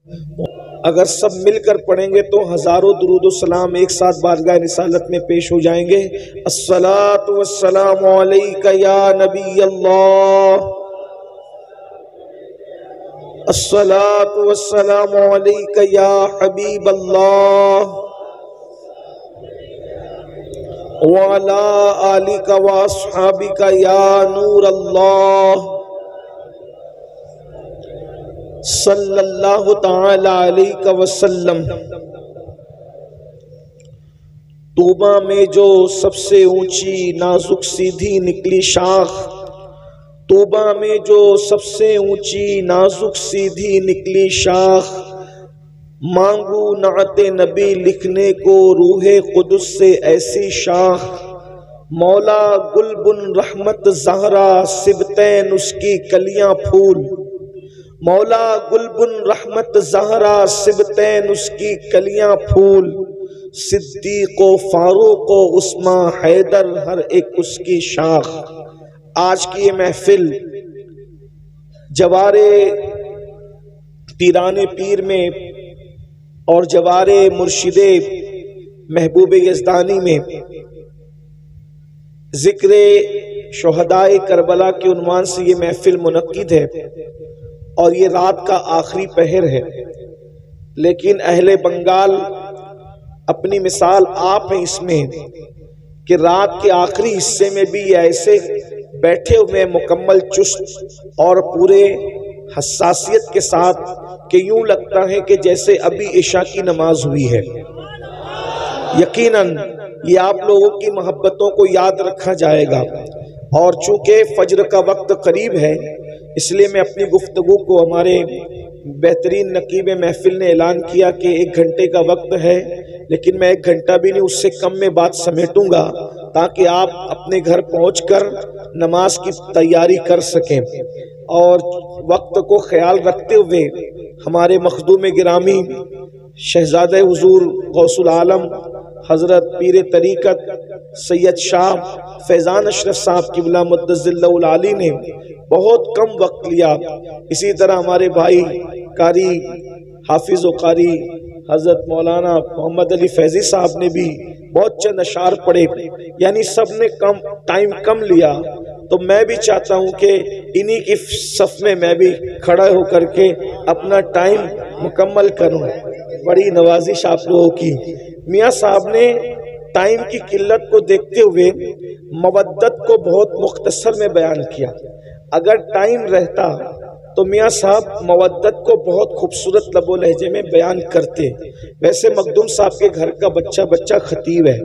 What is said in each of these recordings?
अगर सब मिलकर पढ़ेंगे तो हजारों दुरूद व सलाम एक साथ बारगाह रिसालत में पेश हो जाएंगे। अस्सलातु वस्सलामु अलैका या नबी अल्लाह, अस्सलातु वस्सलामु अलैका या हबीब अल्लाह, व अला आलिका व अस्हाबिका या नूर अल्लाह, सल्लल्लाहु ताला अलैहि वसल्लम। तौबा में जो सबसे ऊंची नाजुक सीधी निकली शाख, तौबा में जो सबसे ऊंची नाजुक सीधी निकली शाख, मांगू नाते नबी लिखने को रूहे कुदस से ऐसी शाख, मौला गुलबुन रहमत ज़हरा सिबतैन उसकी कलियां फूल, मौला गुलबुन रहमत ज़हरा सिबतैन उसकी कलियां फूल, सिद्दीक़ व फारूक व उस्मा हैदर हर एक उसकी शाख। आज की ये महफिल जवारे पीराने पीर में और जवारे मुर्शिदे महबूब यज़दानी में ज़िक्रे शुहदाए करबला के उन्वान से ये महफिल मुनक्किद है और ये रात का आखिरी पहर है। लेकिन अहले बंगाल अपनी मिसाल आप हैं इसमें कि रात के आखिरी हिस्से में भी ऐसे बैठे हुए मुकम्मल चुस्त और पूरे हसासियत के साथ कि यूं लगता है कि जैसे अभी इशा की नमाज हुई है। यकीनन ये आप लोगों की मोहब्बतों को याद रखा जाएगा और चूंकि फज्र का वक्त करीब है इसलिए मैं अपनी गुफ्तगू को, हमारे बेहतरीन नकीब महफिल ने ऐलान किया कि 1 घंटे का वक्त है, लेकिन मैं 1 घंटा भी नहीं उससे कम में बात समेटूंगा ताकि आप अपने घर पहुंचकर नमाज की तैयारी कर सकें। और वक्त को ख्याल रखते हुए हमारे मखदूम गिरामी शहजादे हुजूर गौसुल आलम हजरत पीर तरीक़त सैयद शाह फैज़ान अशरफ साहब क़िबला मुद्दज़िल्लहुल आली ने बहुत कम वक्त लिया। इसी तरह हमारे भाई कारी हाफिज़ व कारी हजरत मौलाना मोहम्मद अली फैज़ी साहब ने भी बहुत चंद अशार पढ़े, यानी सब ने टाइम कम लिया। तो मैं भी चाहता हूँ कि इन्हीं की सफ में मैं भी खड़ा होकर के अपना टाइम मुकम्मल करूँ। बड़ी नवाजिश आप लोगों की। मियाँ साहब ने टाइम की किल्लत को देखते हुए मवद्दत को बहुत मुख्तसर में बयान किया। अगर टाइम रहता तो मियाँ साहब मवद्दत को बहुत खूबसूरत लबो लहजे में बयान करते। वैसे मखदूम साहब के घर का बच्चा बच्चा खतीब है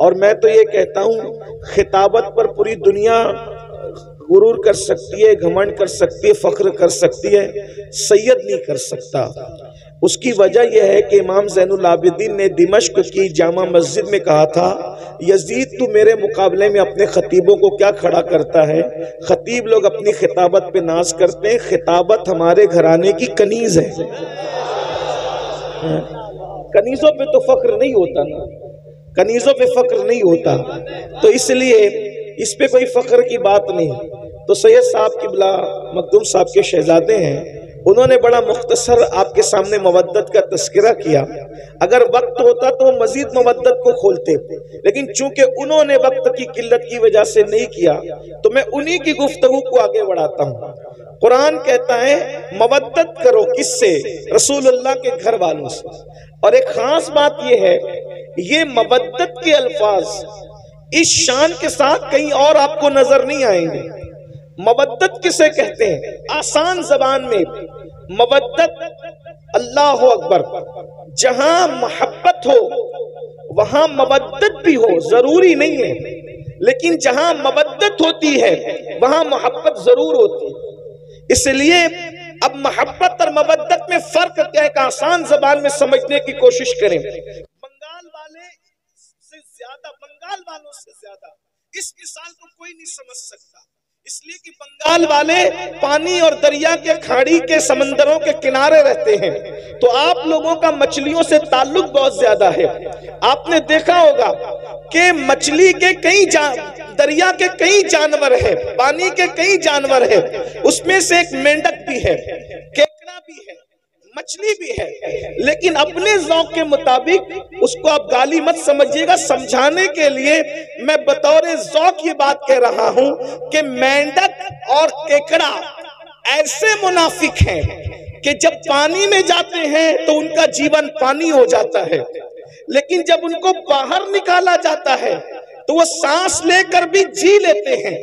और मैं तो ये कहता हूँ खिताबत पर पूरी दुनिया गुरूर कर सकती है, घमंड कर सकती है, फख्र कर सकती है, सैयद नहीं कर सकता। उसकी वजह यह है कि इमाम ज़ैनुल आबिदीन ने दिमश्क की जामा मस्जिद में कहा था, यजीद तू मेरे मुकाबले में अपने खतीबों को क्या खड़ा करता है। खतीब लोग अपनी खिताबत पे नाज करते हैं, खिताबत हमारे घराने की कनीज है। कनीजों पे तो फख्र नहीं होता ना, कनीजों पे फख्र नहीं होता, तो इसलिए इस पे कोई फख्र की बात नहीं। तो सैयद साहब क़िबला मखदूम साहब के शहजादे हैं, उन्होंने बड़ा मुख्तसर आपके सामने मवद्दत का तस्करा किया। अगर वक्त होता तो मजीद मवद्दत को खोलते, लेकिन चूंकि उन्होंने वक्त की किल्लत की वजह से नहीं किया तो मैं उन्हीं की गुफ्तगू को आगे बढ़ाता हूँ। कुरान कहता है मवद्दत करो किससे? रसूलुल्लाह के घर वालों से। और एक खास बात यह है, ये मवद्दत के अल्फाज इस शान के साथ कहीं और आपको नजर नहीं आएंगे। मवद्दत किसे कहते हैं? आसान जबान में मवद्दत, अल्लाह अकबर, जहां मोहब्बत हो वहां मवद्दत भी हो, जरूरी नहीं है, लेकिन जहां मवद्दत होती है वहां मोहब्बत जरूर होती है। इसलिए अब मोहब्बत और मवद्दत में फर्क क्या है, आसान जबान में समझने की कोशिश करें। बंगाल वालों से ज्यादा इस मिसाल को कोई नहीं समझ सकता, इसलिए कि बंगाल वाले पानी और दरिया के खाड़ी के समंदरों के किनारे रहते हैं, तो आप लोगों का मछलियों से ताल्लुक बहुत ज्यादा है। आपने देखा होगा कि मछली के दरिया के कई जानवर है, पानी के कई जानवर है, उसमें से एक मेंढक भी है, केकड़ा भी है, मछली भी है, लेकिन अपने ज़ौक़ के मुताबिक उसको आप गाली मत समझिएगा। समझाने के लिए मैं बतौर ज़ौक़ ये बात कह रहा हूं कि मेंढक और केकड़ा ऐसे मुनाफिक हैं कि जब पानी में जाते हैं तो उनका जीवन पानी हो जाता है, लेकिन जब उनको बाहर निकाला जाता है तो वो सांस लेकर भी जी लेते हैं,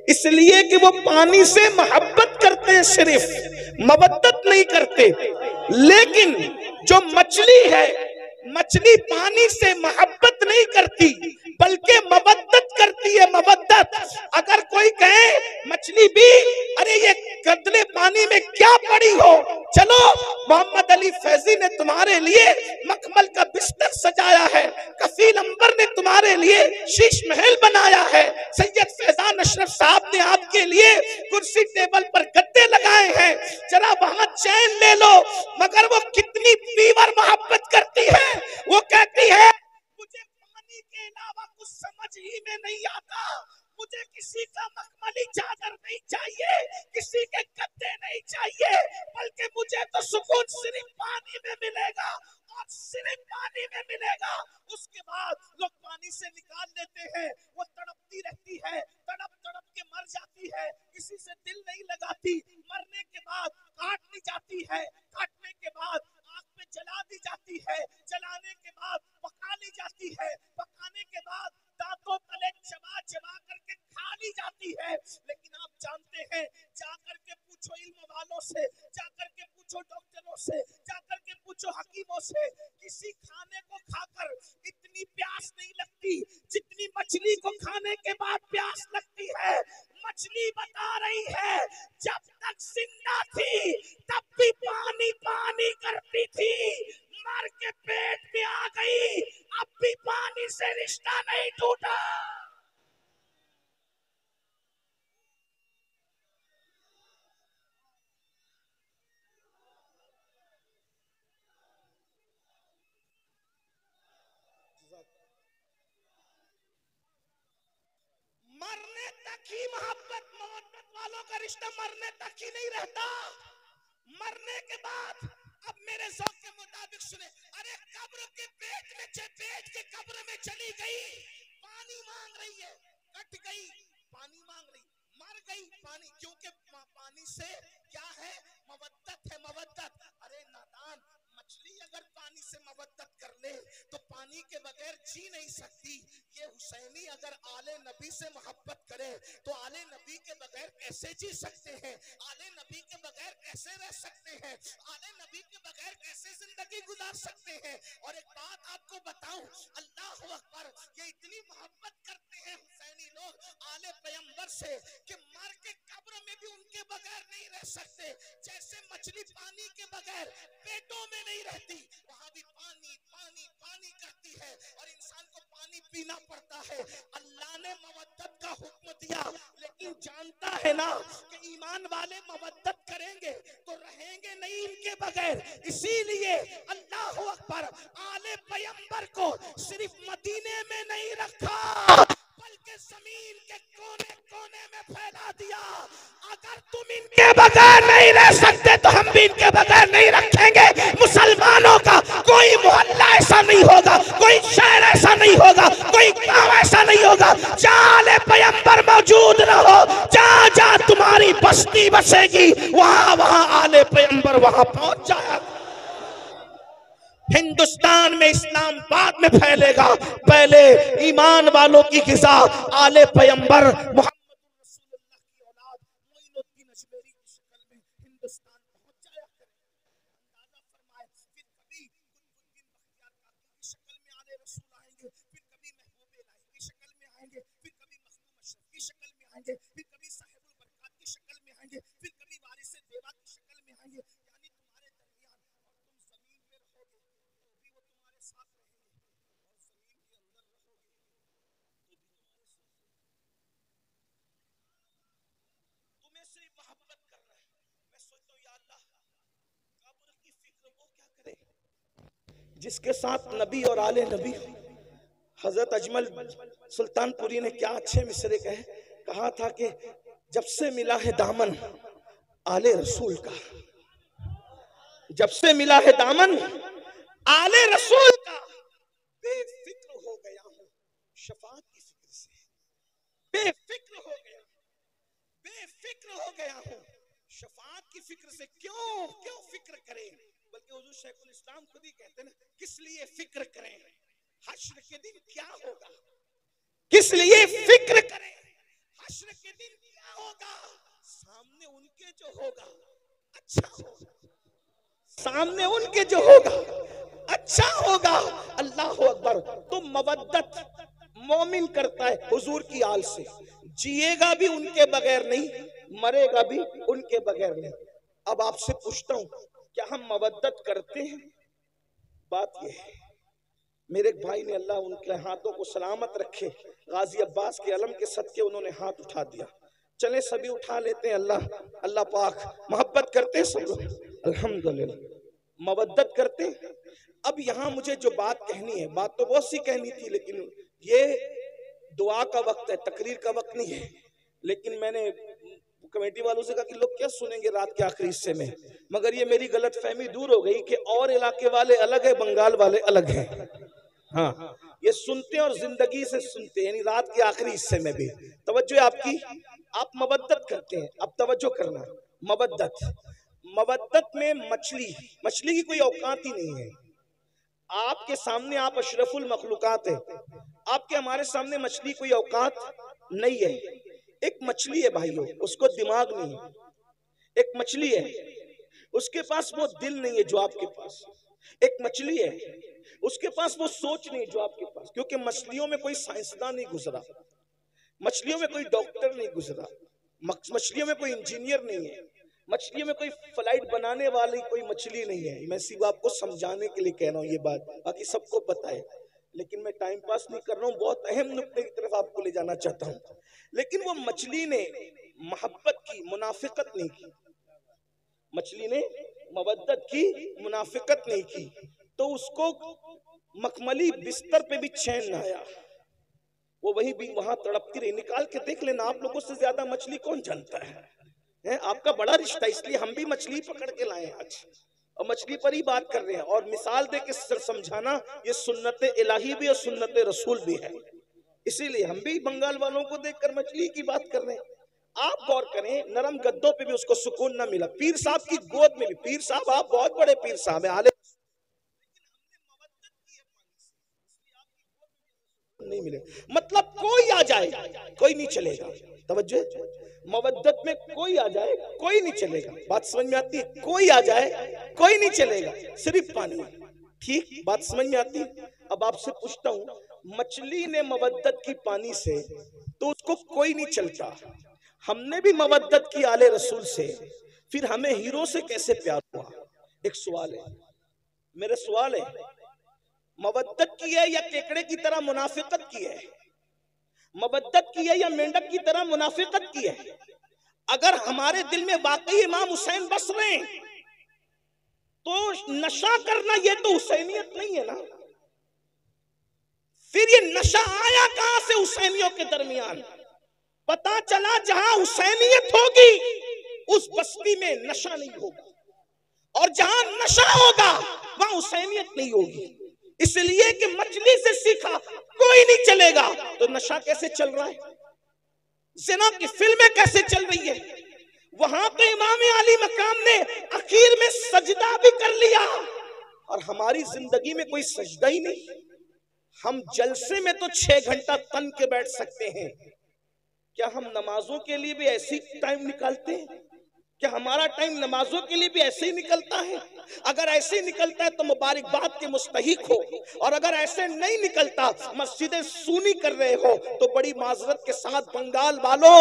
इसलिए कि वो पानी से मोहब्बत करते हैं, सिर्फ मवद्दत नहीं करते। लेकिन जो मछली है, मछली पानी से मोहब्बत नहीं करती बल्कि मवद्दत करती है, मवद्दत। अगर कोई कहे मछली भी, अरे ये गंदले पानी में क्या पड़ी हो, चलो मोहम्मद अली फैजी ने तुम्हारे लिए मखमल का बिस्तर सजाया है, कफील अंबर ने तुम्हारे लिए शीश महल बनाया है, सैयद फैजान अशरफ साहब ने आपके लिए कुर्सी टेबल पर गद्दे लगाए हैं, जरा वहां चैन ले लो। मगर वो कितनी फीवर मोहब्बत करती है, वो कहती है मुझे पानी के अलावा कुछ समझ ही में नहीं आता, मुझे किसी का मखमली चादर नहीं चाहिए, किसी के गद्दे नहीं चाहिए, बल्कि मुझे तो सुकून सिर्फ पानी में मिलेगा और सिर्फ पानी में मिलेगा। उसके बाद लोग पानी से निकाल लेते हैं, वो तड़पती रहती है, तड़प तड़प के मर जाती है, किसी से दिल नहीं लगाती, मरने के बाद काट ली जाती है, काटने के बाद आग पे जला दी जाती है, जलाने के बाद पका ली जाती है, पकाने के बाद दांतों तले चबा चबा करके खा ली जाती है। लेकिन आप जानते हैं, जाकर के पूछो इल्म वालों से, जाकर के पूछो डॉक्टरों से, जाकर के पूछो हकीमों से, किसी खाने को खाकर इतनी प्यास नहीं लगती जितनी मछली को खाने के बाद प्यास लगती है। मछली बता रही है जब तक जिंदा थी तब भी पानी पानी करती थी, मर के पेट में आ गई, अब भी पानी से रिश्ता नहीं टूटा। मरने तक ही मोहब्बत मोहब्बत वालों का रिश्ता मरने तक ही नहीं रहता, मरने के बाद अब मेरे ज़ौक़ के मुताबिक सुने, अरे कब्र के पेट के कब्र में चली गई, पानी मांग रही है, कट गई पानी मांग रही, मर गई पानी, क्योंकि पानी से क्या है, मवद्दत है, मवद्दत। अरे नादान, मछली अगर पानी से मवद्दत कर ले तो पानी के बगैर जी नहीं सकती। ये हुसैनी अगर आले नबी से मोहब्बत करे तो आले नबी के बगैर कैसे जी सकते हैं, आले नबी के बगैर कैसे रह सकते हैं, आले नबी के बगैर कैसे जिंदगी गुजार सकते हैं। और एक बात आपको बताऊं, अल्लाह अकबर, ये इतनी मोहब्बत करते हैं हुसैनी लोग आले पैगंबर से कि मर के कब्र में भी उनके बगैर नहीं रह सकते। जैसे मछली पानी के बगैर पेटों में नहीं रहती, वहां भी पानी पानी पानी करती है और इंसान को पानी पीना पड़ता है। अल्लाह ने मवद्दत का हुक्म दिया, लेकिन जानता है ना कि ईमान वाले मवद्दत करेंगे तो रहेंगे नहीं इनके बगैर। इसीलिए अल्लाह अकबर, आले पैगंबर को सिर्फ मदीने में नहीं रखा बल्कि जमीन के कोने कोने में फैला दिया। अगर तुम इनके बगैर नहीं रह सकते तो हम भी इनके बगैर नहीं रखेंगे। मुसलमानों का कोई मोहल्ला ऐसा नहीं होगा, कोई शहर ऐसा नहीं होगा, कोई गांव ऐसा नहीं होगा जहां पैगंबर मौजूद न हो। जहां जहां तुम्हारी बस्ती बसेगी वहां वहां आले पैगंबर वहां पहुंच जाएगा। हिंदुस्तान में इस्लाम बाद में फैलेगा, पहले ईमान वालों की ग़िज़ा आले पैगंबर मोहम्मद रसूलुल्लाह की औलाद मोइनुद्दीन अजमेरी की शक्ल में हिंदुस्तान पहुंच जाया करे। अंदाजा फरमाए, फिर कभी कुतुबुद्दीन बख्तियार काकी की शक्ल में आले रसूल आएंगे, फिर कभी महबूब इलाही की शक्ल में आएंगे, फिर कभी मखदूम अशरफ की शक्ल में आएंगे, फिर कभी साहिबुल बरकात की शक्ल में आएंगे, फिर कभी वारिस देवा की शक्ल में आएंगे। यानी तुम्हारे दरमियान और तुम जमीन पे रहोगे तो भी वो तुम्हारे साथ रहेंगे, और जमीन के अंदर रहोगे तो भी तुम्हारे साथ तुम्हें सिर्फ मोहब्बत कर रहा है। मैं सोचता हूँ या अल्लाह, कब्र की फिक्र वो क्या करे जिसके साथ नबी और आले नबी। हजरत अजमल सुल्तानपुरी ने क्या अच्छे मिसरे कहा था कि जब से मिला है दामन आले रसूल का, जब से मिला है दामन आले रसूल का, बेफिक्र हो गया हूं शफाअत की फिक्र से, बेफिक्र हो गया, बेफिक्र हो गया हूं शफाअत की फिक्र से। क्यों क्यों फिक्र करें, बल्कि हुजूर शेखुल इस्लाम खुद ही कहते हैं किस लिए फिक्र करें, हश्र के दिन क्या होगा, किस लिए फिक्र करें, हश्र के दिन क्या होगा, सामने उनके जो होगा अच्छा होगा, सामने उनके जो होगा अच्छा होगा। अल्लाह अकबर। तो मवद्दत मोमिन करता है हुजूर की आल से, जिएगा भी उनके बगैर नहीं, मरेगा भी उनके बगैर नहीं। अब आपसे पूछता हूं, क्या हम मवद्दत करते हैं? बात यह है, मेरे एक भाई ने, अल्लाह उनके हाथों को सलामत रखे, गाजी अब्बास के अलम के सदके उन्होंने हाथ उठा दिया। चले सभी उठा लेते हैं। अल्लाह पाक मोहब्बत करते हैं सब लोग, अल्हम्दुलिल्लाह मवद्दत करते हैं। अब यहाँ मुझे जो बात कहनी है, बात तो बहुत सी कहनी थी, लेकिन ये दुआ का वक्त है, तकरीर का वक्त नहीं है। लेकिन मैंने कमेटी वालों से कहा कि लोग क्या सुनेंगे रात के आखिरी हिस्से में, मगर ये मेरी गलतफहमी दूर हो गई कि और इलाके वाले अलग है, बंगाल वाले अलग हैं। हाँ, ये सुनते और जिंदगी से सुनते, यानी रात के आखिरी हिस्से में भी तवज्जो आपकी, आप मवद्दत करते हैं। अब तवज्जो करना, मवद्दत में मछली की कोई औकात ही नहीं है। आपके सामने आप अशरफुल मखलूकात है, आपके हमारे सामने मछली कोई औकात नहीं है। एक मछली है भाइयों, उसको दिमाग नहीं है। एक मछली है, उसके पास वो दिल नहीं है जो आपके पास। एक मछली है, उसके पास वो सोच नहीं जो आपके पास, क्योंकि मछलियों में कोई साइंसदान नहीं गुजरा, मछलियों में कोई डॉक्टर नहीं गुजरा, मछलियों में कोई इंजीनियर नहीं है, मछलियों में कोई फ्लाइट बनाने वाली कोई मछली नहीं है। मैं सिर्फ आपको समझाने के लिए कह रहा हूँ ये बात, बाकी सबको पता है, लेकिन मैं टाइम पास नहीं कर रहा हूँ, बहुत अहम नुक्ते की तरफ आपको ले जाना चाहता हूँ। लेकिन वो मछली ने मोहब्बत की, मुनाफिकत नहीं की, मछली ने मवद्दत की, मुनाफिकत नहीं की, तो उसको मखमली बिस्तर पे भी चैन न आया, वो वही भी वहां तड़पती रही। निकाल के देख लेना, आप लोगों से ज्यादा मछली कौन जानता है? आपका बड़ा रिश्ता, इसलिए हम भी मछली पकड़ के लाए आज और मछली पर ही बात कर रहे हैं। और मिसाल दे के समझाना, ये सुन्नत इलाही भी और सुन्नत रसूल भी है, इसीलिए हम भी बंगाल वालों को देखकर मछली की बात कर रहे हैं। आप गौर करें, नरम गद्दों पे भी उसको सुकून ना मिला, पीर साहब की गोद में भी, पीर साहब आप बहुत बड़े पीर साहब है, आले नहीं मिले। मतलब कोई आ जाए कोई नहीं चलेगा, तवज्जो, मवद्दत में कोई आ जाए कोई नहीं चलेगा। बात समझ में आती है? कोई आ जाए कोई नहीं चलेगा, सिर्फ पानी। ठीक, बात समझ में आती है? अब आपसे पूछता हूँ, मछली ने मवद्दत की पानी से, तो उसको कोई नहीं चलता। हमने भी मवद्दत की आले रसूल से, फिर हमें हीरो से कैसे प्यार हुआ? एक सवाल है, मेरा सवाल है, मवद्दत की है या केकड़े की तरह मुनाफिकत की है? मवद्दत की है या मेंढक की तरह मुनाफिकत की है? अगर हमारे दिल में वाकई इमाम हुसैन बस रहे हैं, तो नशा करना ये तो हुसैनियत नहीं है ना। फिर ये नशा आया कहां से हुसैनियों के दरमियान? पता चला जहां हुसैनियत होगी उस बस्ती में नशा नहीं होगा, और जहां नशा होगा वहां हुसैनियत नहीं होगी। इसलिए कि मछली से सीखा कोई नहीं चलेगा, तो नशा कैसे चल रहा है? ज़िना की फिल्में कैसे चल रही है? वहां तो इमाम अली मकाम ने आखिर में सजदा भी कर लिया, और हमारी जिंदगी में कोई सजदा ही नहीं। हम जलसे में तो 6 घंटा तन के बैठ सकते हैं, क्या हम नमाजों के लिए भी ऐसे ही टाइम निकालते हैं? क्या हमारा टाइम नमाजों के लिए भी ऐसे ही निकलता है? अगर ऐसे ही निकलता है तो मुबारकबाद के मुस्तहिक हो, और अगर ऐसे नहीं निकलता, मस्जिदें सूनी कर रहे हो, तो बड़ी माजरत के साथ बंगाल वालों,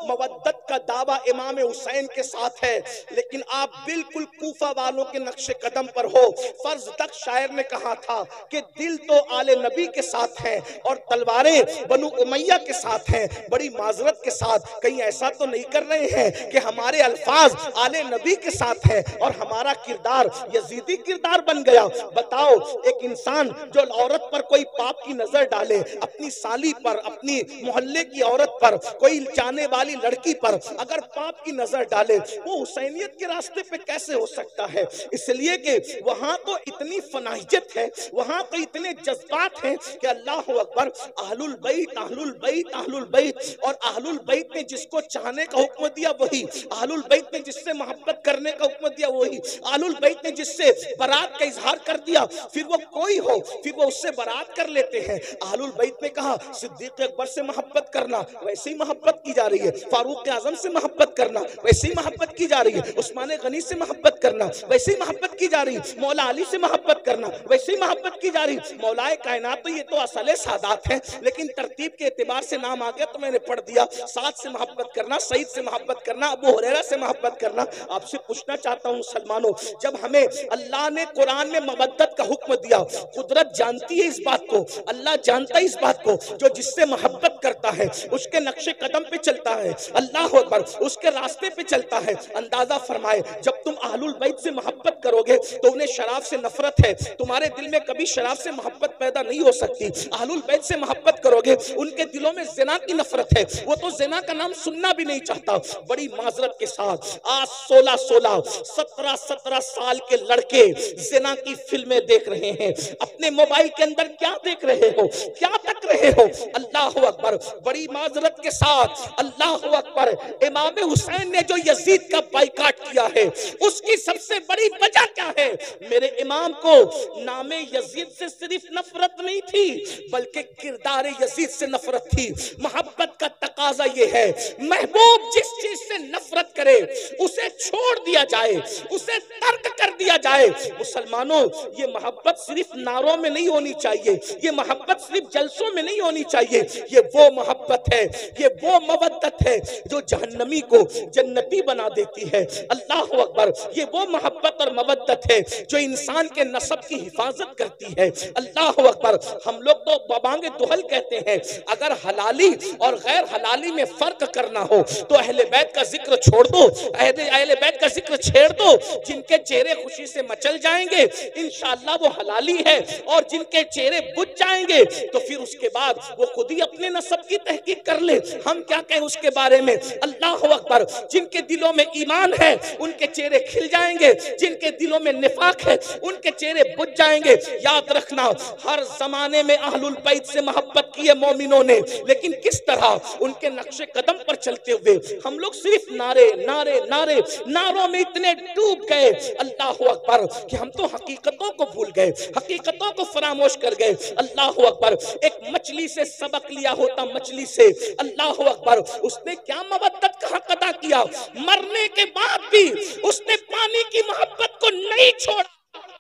मवद्दत का दावा इमाम हुसैन के साथ है, लेकिन आप बिल्कुल कूफा वालों के नक्शे कदम पर हो। फर्ज तक शायर ने कहा था कि दिल तो आले नबी के साथ है और तलवारें बनु उमैया के साथ हैं। बड़ी माजरत के साथ कहीं ऐसा तो नहीं कर रहे हैं कि हमारे अल्फाज लिहाज आले नबी के साथ है और हमारा किरदार यजीदी किरदार बन गया। बताओ, एक इंसान जो औरत पर कोई पाप की नजर डाले, अपनी साली पर, अपनी मोहल्ले की औरत पर, कोई जाने वाली लड़की पर अगर पाप की नजर डाले, वो हुसैनियत के रास्ते पे कैसे हो सकता है? इसलिए कि वहां तो इतनी फनाहियत है, वहां तो इतने जज्बात हैं कि अल्लाह अकबर, अहलुल बैत अहलुल बैत अहलुल बैत। और अहलुल बैत ने जिसको चाहने का हुक्म दिया वही, अहलुल बैत ने जिससे मोहब्बत करने का हुक्म दिया वही, अहलुल बैत ने जिससे बारात का इजहार कर दिया, फिर वो कोई हो फिर वो उससे बारात कर लेते हैं। अहलुल बैत ने कहा सिद्दीक अकबर से मोहब्बत करना, वैसे ही मोहब्बत की जा रही है। फारूक आजम से मोहब्बत करना, वैसे ही मोहब्बत की जा रही है। उस्मान गनी से मोहब्बत करना, वैसे ही मोहब्बत की जा रही है। मौला अली से मोहब्बत करना, वैसे ही मोहब्बत की जा रही है। मौलाए कायनात तो ये तो असले सादात है, लेकिन तरतीब के एतबार से नाम आ गया तो मैंने पढ़ दिया। साद से मोहब्बत करना, सईद से मोहब्बत करना, अबू हुरैरा से मोहब्बत करना। आपसे पूछना चाहता हूँ मुसलमानों, जब हमें अल्लाह ने कुरान में मवद्दत का हुक्म दिया, कुदरत जानती है इस बात को, अल्लाह जानता है इस बात को, जो जिससे मोहब्बत करता है उसके नक्शे कदम पे चलता है, अल्लाह अकबर, उसके रास्ते पे चलता है। अंदाजा फरमाए, जब तुम अहलुल बैत से मोहब्बत करोगे तो उन्हें शराब से नफरत है, तुम्हारे दिल में कभी शराब से मोहब्बत पैदा नहीं हो सकती। अहलुल बैत से मोहब्बत करोगे, उनके दिलों में ज़िना की नफरत है, वो तो ज़िना का नाम सुनना भी नहीं चाहता। बड़ी माजरत के साथ आज 16-16, 17-17 साल के लड़के ज़िना की फिल्में देख रहे हैं। अपने मोबाइल के अंदर क्या देख रहे हो, क्या तक रहे हो? अल्लाह अकबर, बड़ी माजरत के साथ अल्लाह अकबर, इमाम हुसैन ने जो यजीद का बाइकाट किया है उसकी सबसे बड़ी वजह क्या है? मेरे इमाम को नामे यजीद से सिर्फ नफरत नहीं थी, बल्कि किरदार यजीद से नफरत थी। मोहब्बत का तकाजा ये है, महबूब जिस चीज से नफरत करे उसे छोड़ दिया जाए, उसे तर्क कर दिया जाए। मुसलमानों, ये मोहब्बत सिर्फ नारों में नहीं होनी चाहिए, ये मोहब्बत सिर्फ जलसों में नहीं होनी चाहिए। ये वो मोहब्बत है, ये वो मवद्दत है जो जहन्नमी को जन्नती बना देती है। अल्लाह अकबर, ये वो मोहब्बत और मवद्दत है जो इंसान के नसब की हिफाजत करती है। अल्लाह अकबर, हम लोग तो बबांगे दुहल कहते हैं। अगर हलाली और गैर हलाली में फर्क करना हो तो अहले बैत का जिक्र छोड़ दो, अहले बैत का जिक्र छेड़ दो। जिनके चेहरे खुशी से मचल जाएंगे इंशाअल्लाह वो हलाली है, और जिनके चेहरे बुझ जाएंगे तो फिर उसके बाद वो खुद ही अपने नसब की तहकीक कर ले, हम क्या कहें उसके बारे में। अल्लाह अकबर, जिनके दिलों में ईमान है उनके चेहरे खिल जाएंगे, जिनके दिलों में निफाक है उनके चेहरे बुझ जाएंगे। याद रखना, हर जमाने में अहलुल बैत से मोहब्बत की है मोमिनों ने, लेकिन किस तरह उनके नक्शे कदम पर चलते हुए। हम लोग सिर्फ नारे नारे नारे नारों में इतने डूब गए अल्लाह अकबर कि हम तो हकीकतों को भूल गए, हकीकतों को फरामोश कर गए। अल्लाह अकबर, एक मछली से सबक लिया होता, मछली से, अल्लाह अकबर, उसने क्या मवद्दत का हक अदा किया, मरने के बाद भी उसने पानी की मोहब्बत को नहीं छोड़ा।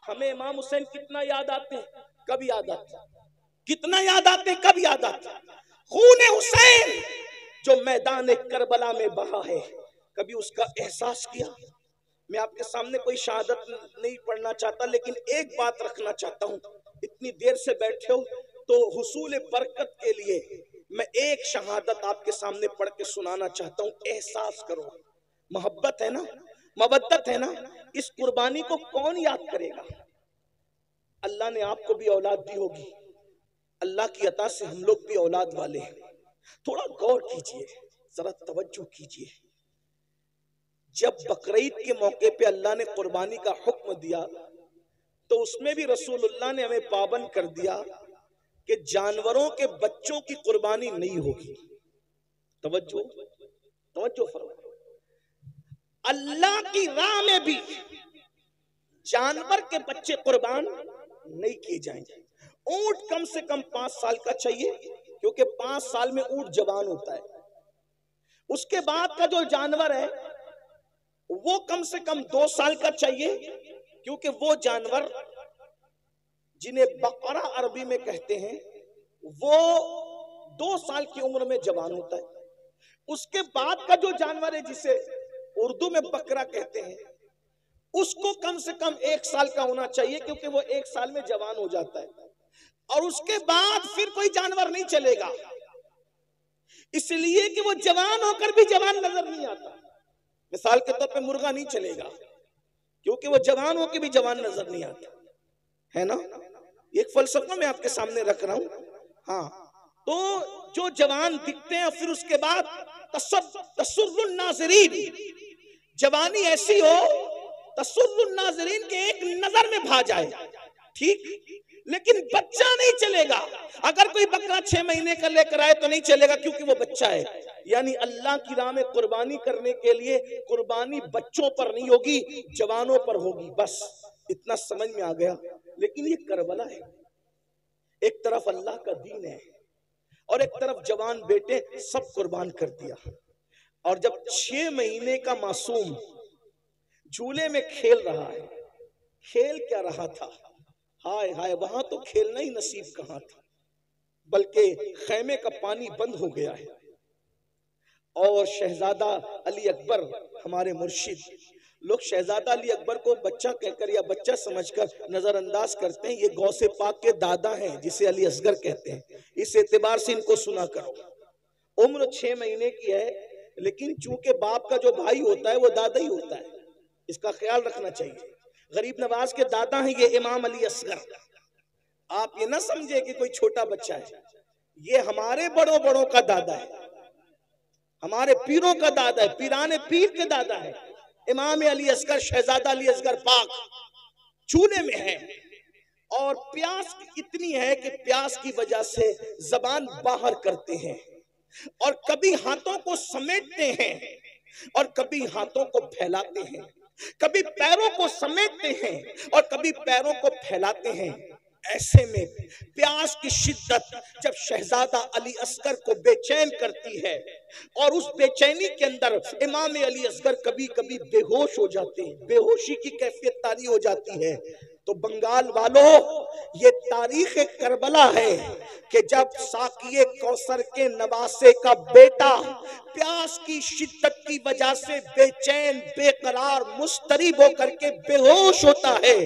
हमें इमाम हुसैन कितना याद आते हैं, कब याद आते, कितना याद आते, कब याद आते। खून हुसैन जो मैदान करबला में बहा है, कभी उसका एहसास किया? मैं आपके सामने कोई शहादत नहीं पढ़ना चाहता, लेकिन एक बात रखना चाहता हूँ। इतनी देर से बैठे हो तो हुसूल बरकत के लिए मैं एक शहादत आपके सामने पढ़ के सुनाना चाहता हूँ। एहसास करो, मोहब्बत है ना, मवद्दत है ना, इस कुर्बानी को कौन याद करेगा? अल्लाह ने आपको भी औलाद दी होगी, अल्लाह की अता से हम लोग भी औलाद वाले हैं। थोड़ा गौर कीजिए, जरा तवज्जो कीजिए। जब बकरीद के मौके पे अल्लाह ने कुर्बानी का हुक्म दिया तो उसमें भी रसूलुल्लाह ने हमें पाबंद कर दिया कि जानवरों के बच्चों की कुर्बानी नहीं होगी। तवज्जो तवज्जो फरमाओ, अल्लाह की राह में भी जानवर के बच्चे कुर्बान नहीं किए जाएंगे। ऊंट कम से कम 5 साल का चाहिए, क्योंकि 5 साल में ऊंट जवान होता है। उसके बाद का जो जानवर है वो कम से कम 2 साल का चाहिए, क्योंकि वो जानवर जिन्हें बकरा अरबी में कहते हैं वो 2 साल की उम्र में जवान होता है। उसके बाद का जो जानवर है जिसे उर्दू में बकरा कहते हैं, उसको कम से कम 1 साल का होना चाहिए, क्योंकि वो 1 साल में जवान हो जाता है। और उसके बाद फिर कोई जानवर नहीं चलेगा, इसलिए कि वो जवान होकर भी जवान नजर नहीं आता। मिसाल के तौर पे मुर्गा नहीं चलेगा, क्योंकि वो जवान हो के भी जवान नजर नहीं आता, है ना। एक फलसफा मैं आपके सामने रख रहा हूं। हाँ, तो जो जवान दिखते हैं फिर उसके बाद तसुर्रुन नाज़रीन, जवानी ऐसी हो तसुर्रुन नाज़रीन के एक नजर में भा जाए, ठीक, लेकिन बच्चा नहीं चलेगा। अगर कोई बकरा 6 महीने का लेकर आए तो नहीं चलेगा, क्योंकि वो बच्चा है। यानी अल्लाह की राह में कुर्बानी करने के लिए कुर्बानी बच्चों पर नहीं होगी, जवानों पर होगी। बस इतना समझ में आ गया। लेकिन ये करबला है, एक तरफ अल्लाह का दीन है और एक तरफ जवान बेटे सब कुर्बान कर दिया। और जब 6 महीने का मासूम झूले में खेल रहा है, खेल क्या रहा था, हाय हाय, वहां तो खेलना ही नसीब कहां था, बल्कि खेमे का पानी बंद हो गया है। और शहजादा अली अकबर, हमारे मुर्शिद, लोग शहजादा अली अकबर को बच्चा कहकर या बच्चा समझकर नजरअंदाज करते हैं। ये गौसे पाक के दादा हैं, जिसे अली असगर कहते हैं। इस एतबार से इनको सुना करो। उम्र 6 महीने की है, लेकिन चूंकि बाप का जो भाई होता है वो दादा ही होता है, इसका ख्याल रखना चाहिए। गरीब नवाज के दादा हैं ये इमाम अली असगर। आप ये ना समझे कि कोई छोटा बच्चा है, ये हमारे बड़ों बड़ों का दादा है, हमारे पीरों का दादा है, पीराने पीर के दादा है। इमाम अली असगर, शहजादा अली असगर पाक चूल्हे में है और प्यास इतनी है कि प्यास की वजह से जबान बाहर करते हैं और कभी हाथों को समेटते हैं और कभी हाथों को फैलाते हैं, कभी पैरों को समेटते हैं और कभी पैरों को फैलाते हैं। ऐसे में प्यास की शिद्दत जब शहजादा अली असगर को बेचैन करती है और उस बेचैनी के अंदर इमाम अली असगर कभी कभी बेहोश हो जाते हैं, बेहोशी की कैफियत तारी हो जाती है। तो बंगाल वालों, ये तारीख करबला है कि जब साकिए कौसर के नवासे का बेटा प्यास की शिद्दत की वजह से बेचैन, बेकरार, मुस्तरिब होकर के बेहोश होता है,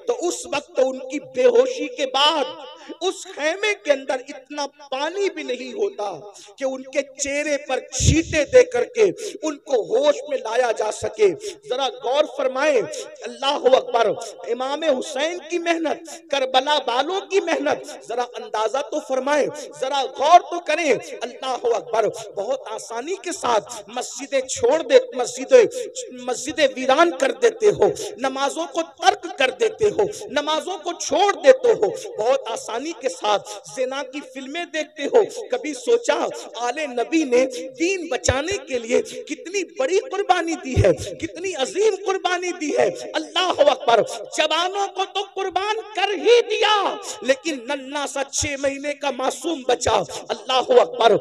तो उस वक्त उनकी बेहोशी के बाद उस खेमे के अंदर इतना पानी भी नहीं होता कि उनके चेहरे पर छींटे दे करके उनको होश में लाया जा सके। जरा गौर फरमाएं, अल्लाह अकबर, इमाम हुसैन की मेहनत, करबला वालों की मेहनत, जरा अंदाजा तो फरमाएं, जरा गौर तो करें। अल्लाह अकबर, बहुत आसानी के साथ मस्जिदें छोड़ दे, मस्जिदें वीरान कर देते हो, नमाजों को तर्क कर देते हो, नमाजों को छोड़ देते हो, बहुत आसानी के साथ ज़िना की फिल्में देखते हो। कभी सोचा आले नबी ने दीन बचाने के लिए कितनी बड़ी कुर्बानी दी है, कितनी अजीम कुर्बानी दी है। अल्लाह अकबर, जवानों को तो कुर्बान कर ही दिया, लेकिन नन्ना सा 6 महीने का मासूम बचा, अल्लाह अकबर,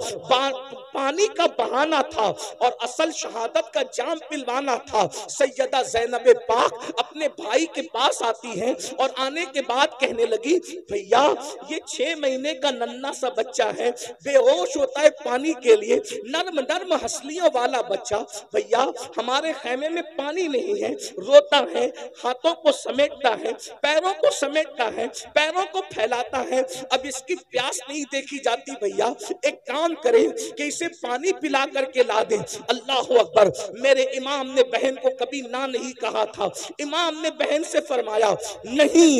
पानी का बहाना था और असल शहादत का जाम पिलवाना था। सैयदा ज़ैनब पाक अपने भाई के पास आती है और आने के बाद कहने लगी, भैया ये 6 महीने का नन्ना सा बच्चा है, बेहोश होता है पानी के लिए, नर्म नर्म हंसलियों वाला बच्चा, भैया हमारे खेमे में पानी नहीं है, रोता है, हाथों को समेटता है, पैरों को समेटता है, पैरों को फैलाता है, अब इसकी प्यास नहीं देखी जाती। भैया एक काम करें कि इसे पानी पिला करके ला दें। अल्लाह अकबर, मेरे इमाम ने बहन को कभी ना नहीं कहा था। इमाम ने बहन से फरमाया, नहीं,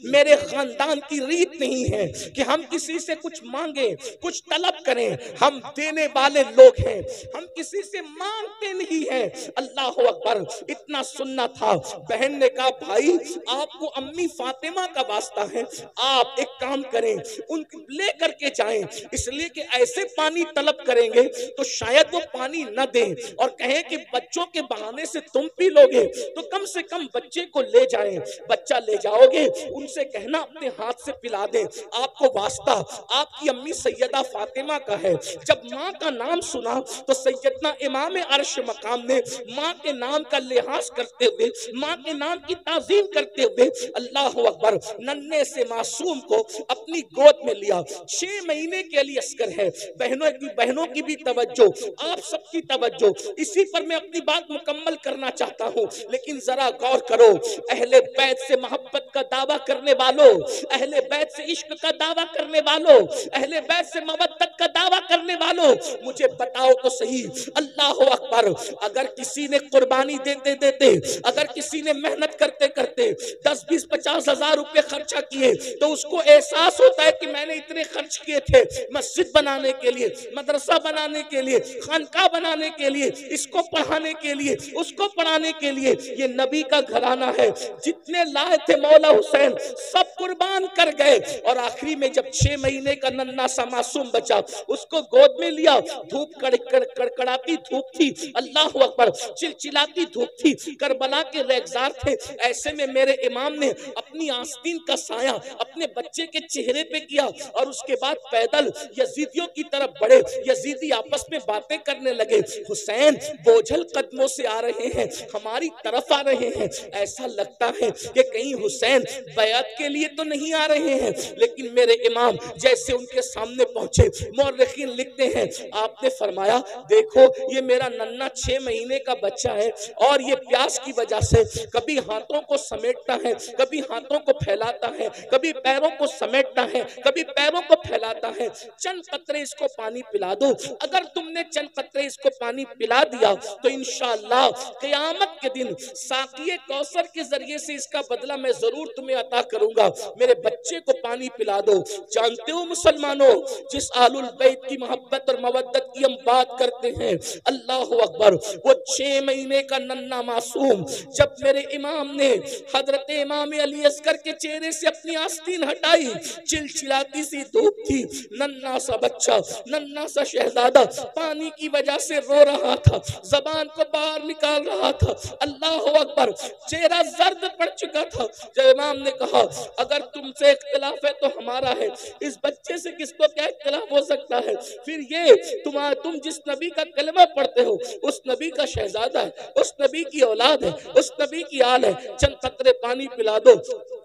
मेरे खानदान की रीत नहीं है कि हम किसी से कुछ मांगे, कुछ तलब करें, हम देने वाले लोग हैं, हम किसी से मांगते नहीं हैं। अल्लाह अकबर, इतना सुनना था। बहन ने कहा, भाई आपको अम्मी फातिमा का वास्ता है, आप एक काम करें, उन ले करके जाएं, इसलिए कि ऐसे पानी तलब करेंगे तो शायद वो पानी न दें और कहें कि बच्चों के बहाने से तुम पी लोगे, तो कम से कम बच्चे को ले जाएं। बच्चा ले जाओगे, उनसे कहना अपने हाथ से पिला दें, आपको वास्ता आपकी अम्मी सैयदा फातिमा का है। जब माँ का नाम सुना तो सैयदना इमाम अर्श मकाम ने माँ के नाम का लिहाज करते हुए, माँ के नाम की ताजीम करते हुए, अल्लाह अकबर, नन्हे से मासूम को अपनी गोद में लिया। 6 महीने के लिए असगर है। बहनों की भी तवज्जो, आप सबकी तवज्जो, इसी पर मैं अपनी बात मुकम्मल करना चाहता हूँ। लेकिन जरा गौर करो, अहले बैत से मोहब्बत का दावा करने वालों, अहले बैत से इश्क का दावा करने वालों, अहले बैत से मवद्दत का दावा करने वालों, मुझे बताओ तो सही, अल्लाह अकबर, अगर किसी ने कुर्बानी देते देते, अगर किसी ने मेहनत करते करते 10, 20, 50 हजार रुपए खर्चा किए, तो उसको एहसास होता है कि मैंने इतने खर्च किए थे मस्जिद बनाने के लिए, मदरसा बनाने के लिए, खानका बनाने के लिए, इसको पढ़ाने के लिए, उसको पढ़ाने के लिए। ये नबी का घराना है, जितने लाए थे मौला हुसैन सब कुर्बान कर गए। और आखिरी में जब 6 महीने का नन्हा सा मासूम बचा, उसको गोद में लिया, धूप कड़कड़ाती धूप थी, अल्लाह अकबर, चिलचिलाती धूप थी, करबला के रेगजार थे। ऐसे में मेरे इमाम ने अपनी आस्तीन का साया अपने बच्चे के चेहरे पे किया और उसके बाद पैदल यजीदियों की तरफ बढ़े। यजीदी आपस में बातें करने लगे, हुसैन बोझल कदमों से आ रहे हैं, हमारी तरफ आ रहे हैं, ऐसा लगता है कि कहीं हुसैन बैत के लिए तो नहीं आ रहे हैं। लेकिन मेरे इमाम जैसे उनके सामने पहुंचे, मौरखीन लिखते हैं, आपने फरमाया, देखो ये मेरा नन्ना 6 महीने का बच्चा है और ये प्यास की वजह से कभी हाथों को समेटता है, कभी हाथों को फैलाता है, कभी पैरों को समेटता है, कभी पैरों को फैलाता है। चंद कतरे इसको पानी पिला दो, अगर तुमने चंद कतरे इसको पानी पिला दिया तो इंशाअल्लाह क़यामत के दिन साक़िए कौसर के जरिए से इसका बदला मैं जरूर तुम्हें अता करूंगा। मेरे बच्चे को पानी पिला दो। जानते हो मुसलमानों, जिस आलुल बैत की मोहब्बत और मवद्दत की हम बात करते हैं, अल्लाह अकबर, वो 6 महीने का नन्ना मासूम, जब मेरे इमाम ने हजरत इमाम अली असगर के चेहरे से अपनी आस्तीन हटाई, चिलचिलाती सी धूप थी, नन्ना सा बच्चा, नन्ना सा शहजादा पानी की वजह से रो रहा था, जबान को बाहर निकाल रहा था, अल्लाह अकबर, चेहरा जर्द पड़ चुका था। जब इमाम ने कहा, अगर तुमसे इख्तिलाफ है तो हमारा है, इस बच्चे से किसको क्या इख्तिलाफ हो सकता है? फिर ये तुम जिस नबी का कलमा पढ़ते हो उस नबी का शहजादा है, उस नबी की औलाद है, उस नबी की आल है, चंद कतरे पानी पिला दो,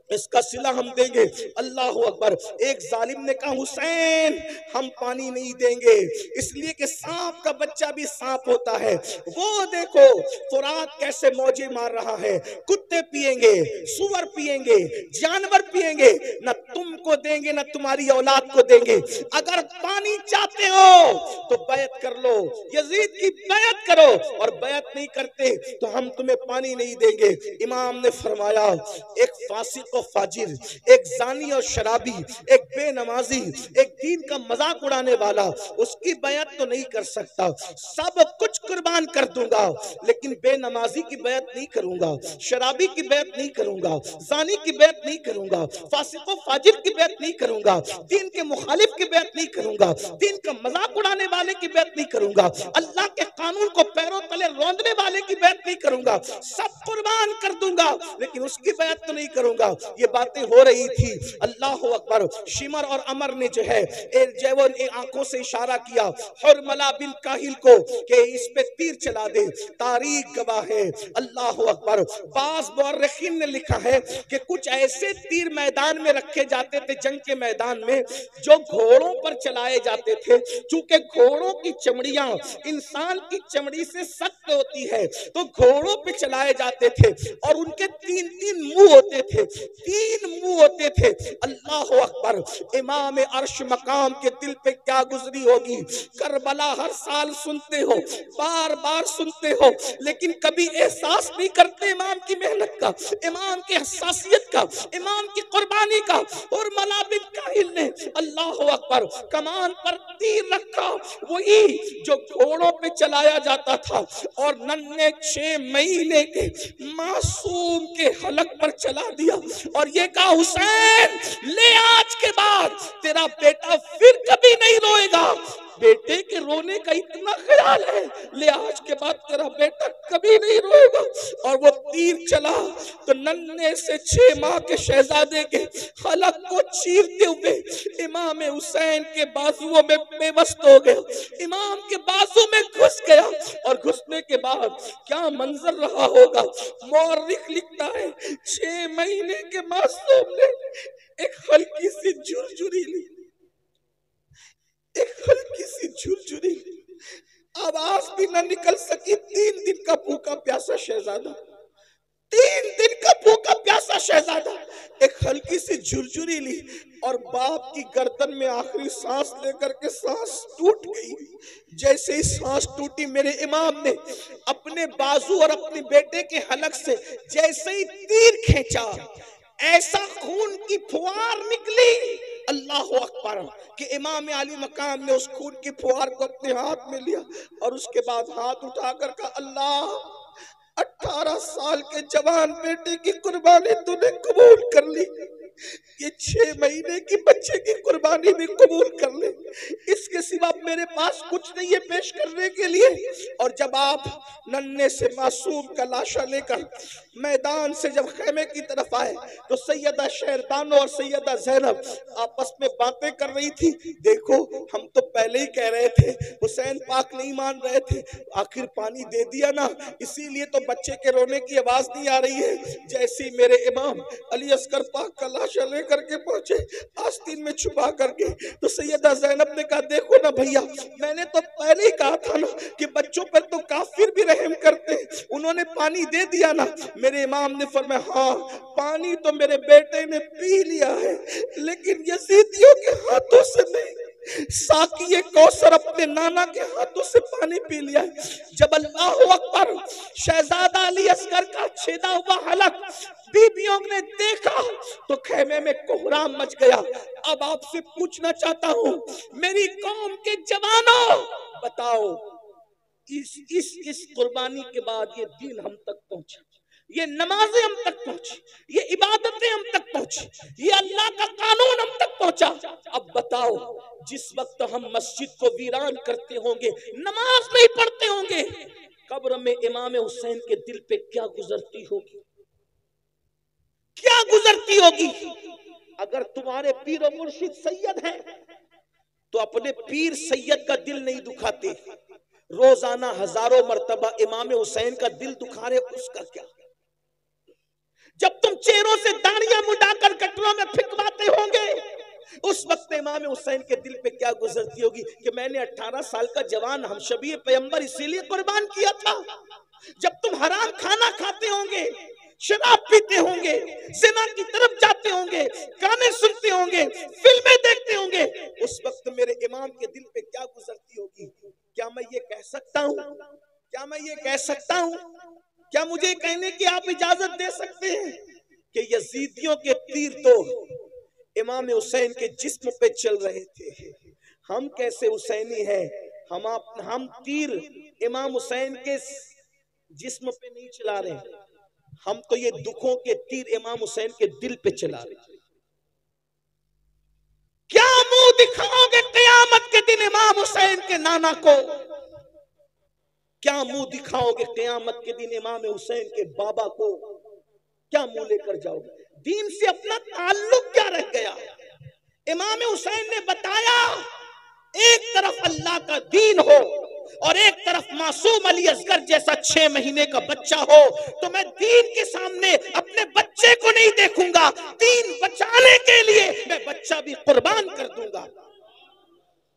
इसका सिला हम देंगे। अल्लाह अकबर। एक जालिम ने कहा, हुसैन हम पानी नहीं देंगे, इसलिए कि सांप का बच्चा भी सांप होता है, वो देखो फुरात कैसे मौजे मार रहा है, कुत्ते पिएंगे, सुअर पिएंगे, जानवर पिएंगे, न तुमको देंगे न तुम्हारी औलाद को देंगे। अगर पानी चाहते हो तो बैत कर लो, यजीद की बैत करो, और बैत नहीं करते तो हम तुम्हें पानी नहीं देंगे। इमाम ने फरमाया, एक फासिक और फाजिर, एक जानी और शराबी, एक बेनमाजी, एक दीन का मजाक उड़ाने वाला, उसकी बैत तो नहीं कर सकता। सब कुछ कुर्बान कर दूंगा लेकिन बेनमाजी की बैत नहीं करूंगा, शराबी की बैत नहीं करूंगा, जानी की बैत नहीं करूंगा, फासिक और फाजिर की बैत नहीं करूंगा, दीन के मुखालिफ की बैत नहीं करूंगा, दीन का मजाक उड़ाने वाले की बैत नहीं करूंगा, अल्लाह के कानून को पैरों तले रौंदने वाले की बैत नहीं करूंगा। सब कुर्बान कर दूंगा लेकिन उसकी बैत तो नहीं करूंगा। ये बातें हो रही थी, अल्लाह अकबर। शिमर और अमर ने जो है आंखों से इशारा किया हुरमला बिन काहिल को कि इस पे तीर चला दे, तारीख गवाह है, अल्लाह अकबर। बाज़ मुअर्रिखीन ने लिखा है कि कुछ ऐसे तीर मैदान में रखे जाते थे जंग के मैदान में जो घोड़ों पर चलाए जाते थे। चूंकि घोड़ों की चमड़ियां इंसान की चमड़ी से सख्त होती है तो घोड़ों पे चलाए जाते थे और उनके 3-3 मुंह होते थे, 3 मुंह होते थे। अल्लाह अकबर। इमाम अर्श मकाम के दिल पे क्या गुजरी होगी। करबला हर साल सुनते हो, बार बार सुनते हो, लेकिन कभी एहसास नहीं करते इमाम की मेहनत का, इमाम की हसासियत का, इमाम की कुर्बानी का। और मला बिन काहिल ने अल्लाह अकबर कमान पर तीर रखा, वही जो घोड़ों पे चलाया जाता था, और नन्हे 6 महीने के मासूम के हलक पर चला दिया और ये कहा, हुसैन ले, आज के बाद तेरा बेटा फिर कभी नहीं रोएगा। बेटे के रोने का इतना ख्याल है, ले आज के बाद तेरा बेटा कभी नहीं रोएगा। और वो तीर चला तो नन्हे से 6 माह के शहजादे के हलक को चीरते हुए इमाम हुसैन के बाजुओं में बेबस्त हो गया, इमाम के बाजू में घुस गया। और घुसने के बाद क्या मंजर रहा होगा। मौर्रिख लिखता है, 6 महीने के मासूम ने एक हल्की सी झुरझुरी ली, एक हल्की सी झुरझुरी शहजादा, 3 दिन का भूखा प्यासा शहजादा एक हल्की सी झुरझुरी ली और बाप की गर्दन में आखिरी सांस लेकर के सांस टूट गई। जैसे ही सांस टूटी, मेरे इमाम ने अपने बाजू और अपने बेटे के हलक से जैसे ही तीर खींचा, ऐसा खून की फुहार निकली, अल्लाह अकबर, कि इमाम आली मकाम ने उस खून की फुहार को अपने हाथ में लिया और उसके बाद हाथ उठाकर कहा, अल्लाह 18 साल के जवान बेटे की कुर्बानी तूने कबूल कर ली, ये 6 महीने की बच्चे की कुर्बानी भी कबूल कर ले, इसके सिवा मेरे पास कुछ नहीं है पेश करने के लिए। और जब आप नन्हे से मासूम का लाशा लेकर मैदान से जब खेमे की तरफ आए तो सैयदा शेरबानो और सैयदा ज़ैनब आपस में बातें कर रही थी। देखो, हम तो पहले ही कह रहे थे, हुसैन पाक नहीं मान रहे थे, आखिर पानी दे दिया ना, इसीलिए तो बच्चे के रोने की आवाज नहीं आ रही है। जैसे ही मेरे इमाम अली असगर पाक का लाशा लेकर के पहुंचे आस्तीन में छुपा करके, तो सैयदा ज़ैनब ने कहा, देखो ना भैया, मैंने तो पहले ही कहा था ना कि बच्चों पर तो काफिर भी रहम करते हैं, उन्होंने पानी दे दिया ना। मेरे इमाम ने फरमाया, हाँ पानी तो मेरे बेटे ने पी लिया है, लेकिन यजीदियों के हाथों से नहीं, साकी कौसर अपने नाना के हाथों से पानी पी लिया है। जब अल्लाह अकबर, शहजादा अली असगर का छेदा हुआ हलक बीबियों ने देखा तो खेमे में कोहराम मच गया। अब आपसे पूछना चाहता हूं, मेरी कौम के जवानों, बताओ, इस कुर्बानी के बाद ये दीन हम तक पहुंचा, ये नमाजें हम तक पहुंची, ये इबादतें हम तक पहुंची, ये अल्लाह का कानून हम तक पहुंचा। अब बताओ, जिस वक्त हम मस्जिद को वीरान करते होंगे, नमाज नहीं पढ़ते होंगे, कब्र में इमाम हुसैन के दिल पे क्या गुजरती होगी, क्या गुजरती होगी। अगर तुम्हारे पीर और मुर्शिद सैयद हैं तो अपने पीर सैयद का दिल नहीं दुखाते, रोजाना हजारों मर्तबा इमाम हुसैन का दिल दुखा रहे, उसका क्या। जब तुम चेहरों से दाढ़ियां मुंडाकर कटरों में फिकवाते होंगे, उस वक्त इमाम हुसैन के दिल पे क्या गुजरती होगी कि मैंने 18 साल का जवान हमशबी पैगंबर इसीलिए कुर्बान किया था। जब तुम हराम खाना खाते होंगे, शराब पीते होंगे, ज़िना की तरफ जाते होंगे, गाने सुनते होंगे, फिल्में देखते होंगे, उस वक्त मेरे इमाम के दिल पे क्या गुजरती होगी। क्या मैं ये कह सकता हूँ, क्या मैं ये कह सकता हूँ, क्या मुझे कहने की आप इजाजत दे सकते हैं कि यजीदियों के तीर तो इमाम हुसैन के जिस्म पे चल रहे थे, हम कैसे हुसैनी हैं, हम तीर इमाम हुसैन के जिस्म पे नहीं चला रहे, हम तो ये दुखों के तीर इमाम हुसैन के दिल पे चला रहे। क्या मुंह दिखाओगे क़यामत के दिन इमाम हुसैन के नाना को, क्या मुंह दिखाओगे क़यामत के दिन इमाम हुसैन के बाबा को, क्या मुंह लेकर जाओगे। दीन से अपना ताल्लुक क्या रह गया। इमाम हुसैन ने बताया, एक तरफ अल्लाह का दीन हो और एक तरफ मासूम अली असगर जैसा 6 महीने का बच्चा हो, तो मैं दीन के सामने अपने बच्चे को नहीं देखूंगा, दीन बचाने के लिए मैं बच्चा भी कुर्बान कर दूंगा।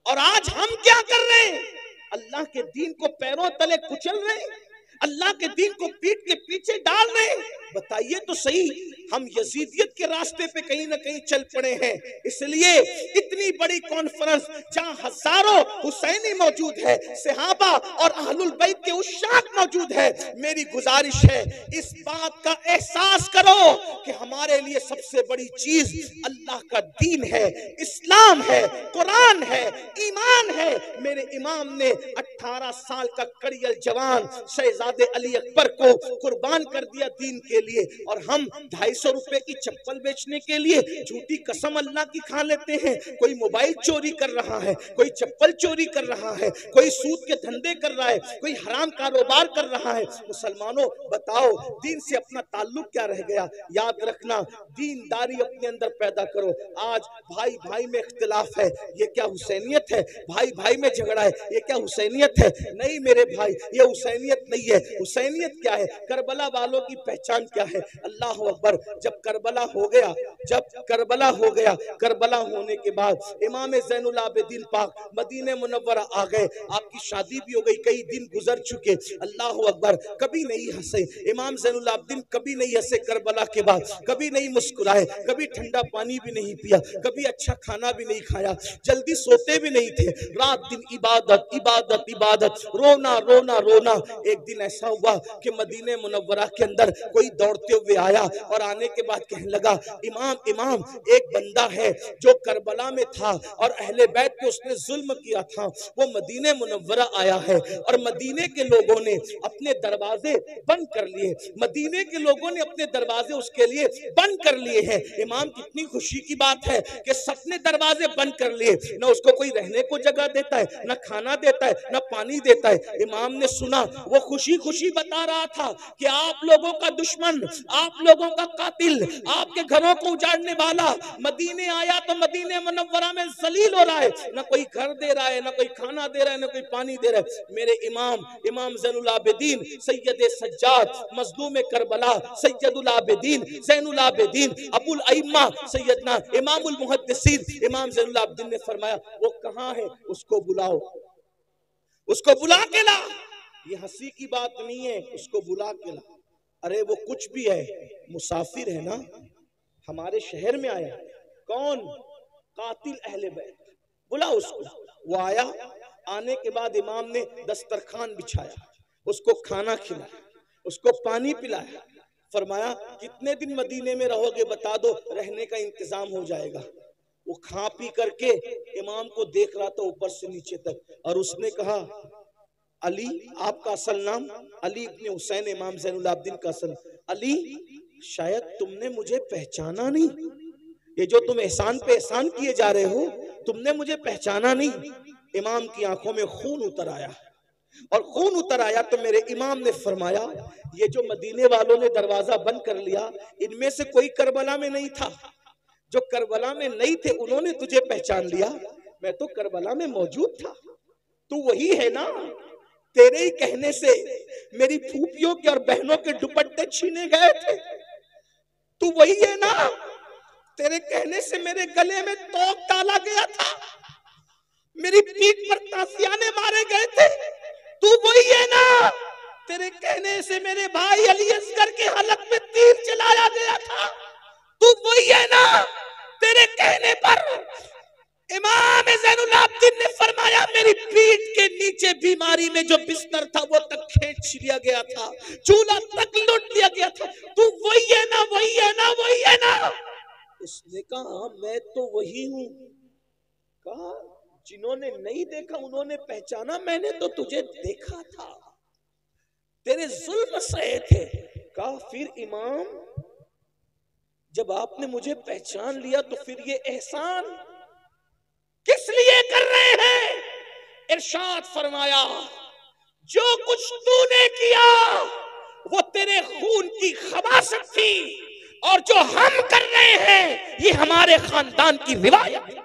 और आज हम क्या कर रहे हैं, अल्लाह के दीन को पैरों तले कुचल रहे हैं, अल्लाह के दीन को पीठ के पीछे डाल रहे हैं। बताइए तो सही, हम यजीदियत के रास्ते पे कहीं ना कहीं चल पड़े हैं। इसलिए इतनी बड़ी कॉन्फ्रेंस जहां हजारों हुसैनी मौजूद है, सहाबा और अहलुल बैत के उशाक मौजूद है, मेरी गुजारिश है इस बात का एहसास करो कि हमारे लिए सबसे बड़ी चीज अल्लाह का दीन है, इस्लाम है, कुरान है, ईमान है। मेरे इमाम ने 18 साल का कड़ियल जवान शहजादे अली अकबर को कुर्बान कर दिया दीन के लिए, और हम 250 रुपए की चप्पल बेचने के लिए झूठी कसम अल्लाह की खा लेते हैं। कोई मोबाइल चोरी कर रहा है, कोई चप्पल चोरी कर रहा है, कोई सूद के धंधे कर रहा है, कोई हराम कारोबार कर रहा है। मुसलमानों बताओ, दीन से अपना ताल्लुक क्या रह गया। याद रखना, दीनदारी अपने अंदर पैदा करो। आज भाई भाई में इख्तिलाफ है, ये क्या हुसैनियत है। भाई भाई में झगड़ा है, ये क्या हुसैनियत है। नहीं मेरे भाई, ये हुसैनियत नहीं है। है, हुसैनियत क्या है, करबला वालों की पहचान क्या है। अल्लाह अकबर। जब करबला हो गया, करबला होने के बाद इमाम ज़ैनुल आबिदीन पाक मदीने मुनव्वरा आ गए। आपकी शादी भी हो गई, कई दिन गुजर चुके। अल्लाह अकबर। कभी नहीं हंसे इमाम ज़ैनुल आबिदीन, कभी नहीं हंसे करबला के बाद, कभी नहीं मुस्कुराए, कभी ठंडा पानी भी नहीं पिया, कभी अच्छा खाना भी नहीं खाया, जल्दी सोते भी नहीं थे, रात दिन इबादत इबादत इबादत, रोना रोना रोना। एक दिन ऐसा हुआ कि मदीने मुनव्वरा के अंदर कोई दौड़ते हुए आया और आने के बाद कहने लगा, इमाम इमाम, एक बंदा है जो करबला में था और अहले बैत पे उसने जुल्म किया था, वो मदीने मुनव्वरा आया है और मदीने के लोगों ने अपने दरवाजे बंद कर लिए, मदीने के लोगों ने अपने दरवाजे उसके लिए बंद कर लिए हैं। इमाम, कितनी खुशी की बात है कि सबने दरवाजे बंद कर लिए, ना उसको कोई रहने को जगह देता है, ना खाना देता है, ना पानी देता है। इमाम ने सुना, वो खुशी खुशी बता रहा था कि आप लोगों का दुश्मन, आप लोगों का कातिल, आपके घरों को उजाड़ने वाला मदीने आया तो मदीने मुनव्वरा में जलील हो रहा है, ना कोई घर दे रहा है, ना कोई खाना दे रहा है, ना कोई पानी दे रहा है। मेरे इमाम ज़ैनुल आबिदीन सैयद सज्जाद मज़लूम करबला सैयदुल आबिदीन ज़ैनुल आबिदीन अबुल अइम्मा सैयदना इमामुल मुहद्दिसीन इमाम ज़ैनुल आबिदीन ने फरमाया, वो कहाँ है, उसको बुलाओ, उसको बुला के ला। ये हंसी की बात नहीं है, उसको बुला के ला। अरे वो कुछ भी है, मुसाफिर है ना, हमारे शहर में आया। कौन? कातिल अहले बैत, बुला उसको। वो आया, आने के बाद इमाम ने दस्तरखान बिछाया, उसको खाना खिलाया, उसको पानी पिलाया, फरमाया कितने दिन मदीने में रहोगे बता दो, रहने का इंतजाम हो जाएगा। वो खा पी करके इमाम को देख रहा था ऊपर से नीचे तक, और उसने कहा, अली, आपका असल नाम? अली इब्ने हुसैन, इमाम ज़ैनुल आबिदीन का असल। अली, शायद तुमने मुझे पहचाना नहीं, ये जो तुम एहसान पे एहसान किए जा रहे हो, तुमने मुझे पहचाना नहीं। इमाम की आंखों में खून उतर आया, और खून उतर आया तो मेरे इमाम ने फरमाया, ये जो मदीने वालों ने दरवाजा बंद कर लिया, इनमें से कोई करबला में नहीं था। जो करबला में नहीं थे उन्होंने तुझे पहचान लिया, मैं तो करबला में मौजूद था। तू वही है ना, तेरे ही कहने से मेरी फूफियों के और बहनों के दुपट्टे छीने गए थे, तू वही है ना, तेरे कहने से मेरे गले में तोप डाला गया था, मेरी पीठ पर ताशियाने मारे गए थे, तू वही है ना, तेरे कहने से मेरे भाई अली असगर के हलक में तीर चलाया गया था, तू वही है ना, तेरे कहने पर इमाम ज़ैनुल आबिदीन ने फरमाया, मेरी पीठ के नीचे बीमारी में जो बिस्तर था वो तक खींच लिया गया था, चूल्हा तक लूट लिया गया था, तू वही है ना, वही है ना, वही है ना। उसने कहा, मैं तो वही हूं। कहा, जिन्होंने नहीं देखा उन्होंने पहचाना, मैंने तो तुझे देखा था, तेरे जुल्म सहे थे। कहा, फिर इमाम, जब आपने मुझे पहचान लिया तो फिर ये एहसान किस लिए कर रहे हैं? इरशाद फरमाया, जो कुछ तूने किया वो तेरे खून की खबासत थी, और जो हम कर रहे हैं ये हमारे खानदान की रिवायत है।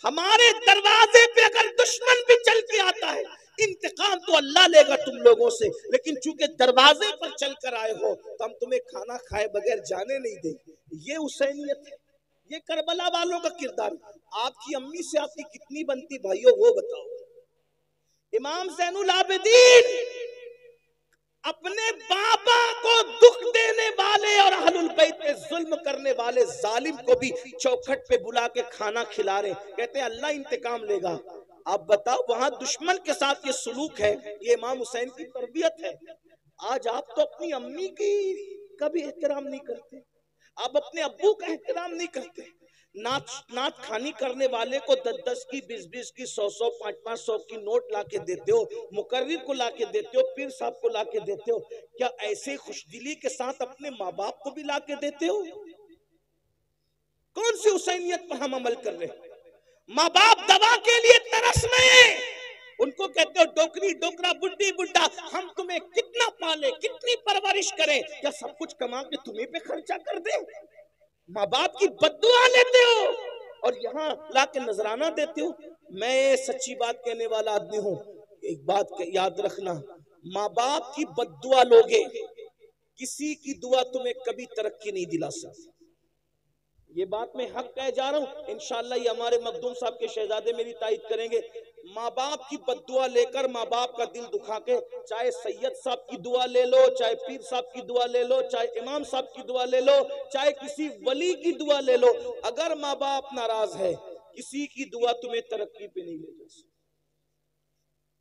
हमारे दरवाजे पे अगर दुश्मन भी चल के आता है, इंतकाम तो अल्लाह लेगा तुम लोगों से, लेकिन चूंकि दरवाजे पर चल कर आए हो तो हम तुम्हें खाना खाए बगैर जाने नहीं देंगे। ये हुसैनियत है, ये करबला वालों का किरदार। आपकी अम्मी से आपकी कितनी बनती भाइयों, वो बताओ। इमाम ज़ैनुल आबिदीन अपने बाबा को दुख देने वाले और अहलुल बैत पे जुल्म करने वाले जालिम को भी चौखट पे बुला के खाना खिला रहे, कहते हैं अल्लाह इंतकाम लेगा। आप बताओ, वहां दुश्मन के साथ ये सुलूक है, ये इमाम हुसैन की तरबियत है। आज आप तो अपनी अम्मी की कभी एहतराम नहीं करते, आप अपने अब्बू का एहतराम नहीं करते। नाच खानी करने वाले को 10-10 की, 20-20 की, 100-100, 500-500 की नोट लाके देते हो, मुकर्रिर को लाके देते हो, पीर साहब को लाके देते हो। क्या ऐसे खुशदिली के साथ अपने माँ बाप को भी लाके देते हो? कौन सी हुसैनियत पर हम अमल कर रहे हैं? माँ बाप दवा के लिए तरस रहे हैं, उनको कहते हो डोकरी डोकरा, बुड्ढी बुड्ढा, हम तुम्हें कितना पाले, कितनी परवरिश करें, क्या सब कुछ कमा के तुम्हें पे खर्चा कर दे? माँ बाप की बद्दुआ लेते हो और यहाँ लाके नजराना देते हो। मैं सच्ची बात कहने वाला आदमी हूँ, एक बात याद रखना, माँ बाप की बद्दुआ लोगे, किसी की दुआ तुम्हें कभी तरक्की नहीं दिला सकती। ये बात मैं हक कह जा रहा हूं, इंशाअल्लाह ये हमारे मखदूम साहब के शहजादे मेरी तायद करेंगे। माँ बाप की बद्दुआ लेकर, माँ बाप का दिल दुखा के, चाहे सैयद साहब की दुआ ले लो, चाहे पीर साहब की दुआ ले लो, चाहे इमाम साहब की दुआ ले लो, चाहे किसी वली की दुआ ले लो, अगर माँ बाप नाराज है, किसी की दुआ तुम्हें तरक्की पे नहीं ले जा सकती।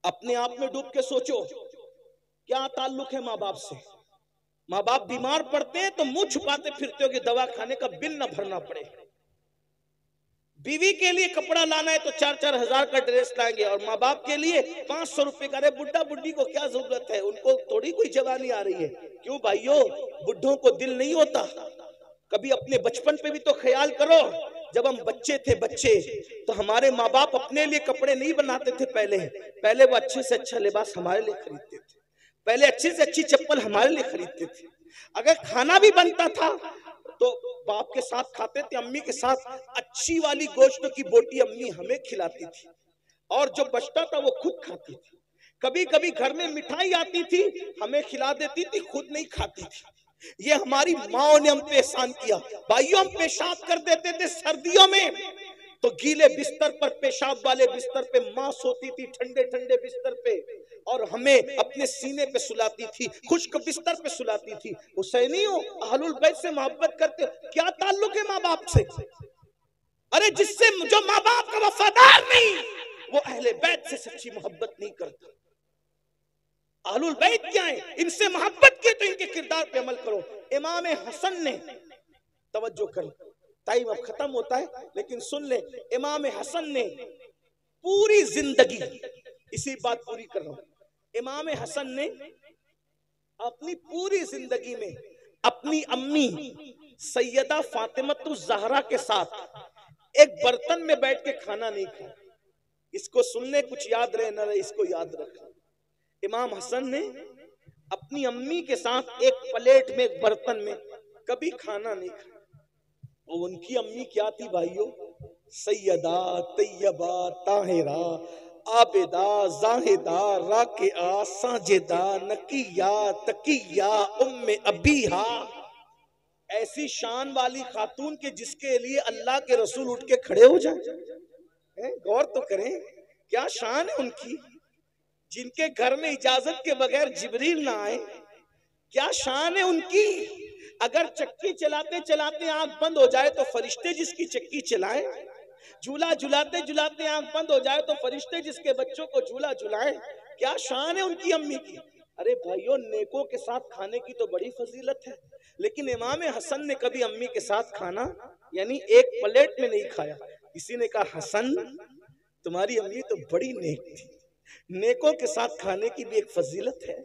अपने आप में डूब के सोचो, क्या ताल्लुक है माँ बाप से। माँ बाप बीमार पड़ते हैं तो मुंह छुपाते फिरते हो कि दवा खाने का बिल ना भरना पड़े। बीवी के लिए कपड़ा लाना है तो 4-4 हजार का ड्रेस लाएंगे, और माँ बाप के लिए 500 रुपए का। अरे बुढ़ा बुढ़ी को क्या जरूरत है, उनको थोड़ी कोई जवानी आ रही है। क्यों भाइयों, बुढ़ों को दिल नहीं होता? कभी अपने बचपन पे भी तो ख्याल करो। जब हम बच्चे थे, बच्चे, तो हमारे माँ बाप अपने लिए कपड़े नहीं बनाते थे। पहले वो अच्छे से अच्छा लिबास हमारे लिए खरीदते थे, पहले अच्छी से अच्छी चप्पल हमारे लिए खरीदते थे। अगर खाना भी बनता था तो बाप के साथ खाते थे, अम्मी के साथ। अच्छी वाली गोश्त की बोटी अम्मी हमें खिलाती थी, और जो बचता था वो खुद खाती थी। कभी कभी घर में मिठाई आती थी, हमें खिला देती थी, खुद नहीं खाती थी। ये हमारी माँ ने हम पे एहसान किया। भाइयों, हम पेशाब कर देते थे सर्दियों में, तो गीले बिस्तर पर, पेशाब वाले बिस्तर पे माँ सोती थी, ठंडे ठंडे बिस्तर पे, और हमें अपने सीने पे सुलाती थी, खुश्क बिस्तर पे सुलाती थी। हुसैनियों, अहलुल बैत से मोहब्बत करते हो, क्या ताल्लुक है माँ बाप से? अरे जिससे, जो माँ बाप का वफादार नहीं, वो अहले बैत से सच्ची मोहब्बत नहीं करता। अहलुल बैत क्या है? इनसे मोहब्बत की तो इनके किरदार पे अमल करो। इमाम हसन ने, तवज्जो करें, टाइम अब खत्म होता है लेकिन सुन ले, इमाम हसन ने पूरी जिंदगी, इसी बात पूरी कर रहा हूं, इमाम हसन ने अपनी पूरी जिंदगी में अपनी अम्मी सैयदा फातिमतुज ज़हरा के साथ एक बर्तन में बैठ के खाना नहीं खाया। इसको सुनने कुछ याद रहे न रहे, इसको याद रखना। इमाम हसन ने अपनी अम्मी के साथ एक प्लेट में, एक बर्तन में कभी खाना नहीं खाया। और उनकी अम्मी क्या थी भाइयों? सैयदा तैयबा ताहिरा आबिदा जाहिदा राकिआ साजिदा नकिया तकिया उम्मे अबीहा। ऐसी शान वाली खातून के जिसके लिए अल्लाह के रसूल उठ के खड़े हो जाए। गौर तो करें, क्या शान है उनकी। जिनके घर में इजाजत के बगैर जिब्रील ना आए, क्या शान है उनकी। अगर चक्की चलाते चलाते आंख बंद हो जाए तो फरिश्ते जिसकी चक्की चलाएं, झूला झुलाते झुलाते आंख बंद हो जाए तो फरिश्ते जिसके बच्चों को झूला झुलाएं। क्या शान है उनकी अम्मी की। अरे भाइयों, नेकों के साथ खाने की तो बड़ी फजीलत है, लेकिन इमाम हसन ने कभी अम्मी के साथ खाना, यानी एक प्लेट में नहीं खाया। किसी ने कहा, हसन तुम्हारी अम्मी तो बड़ी नेक थी, नेकों के साथ खाने की भी एक फजीलत है,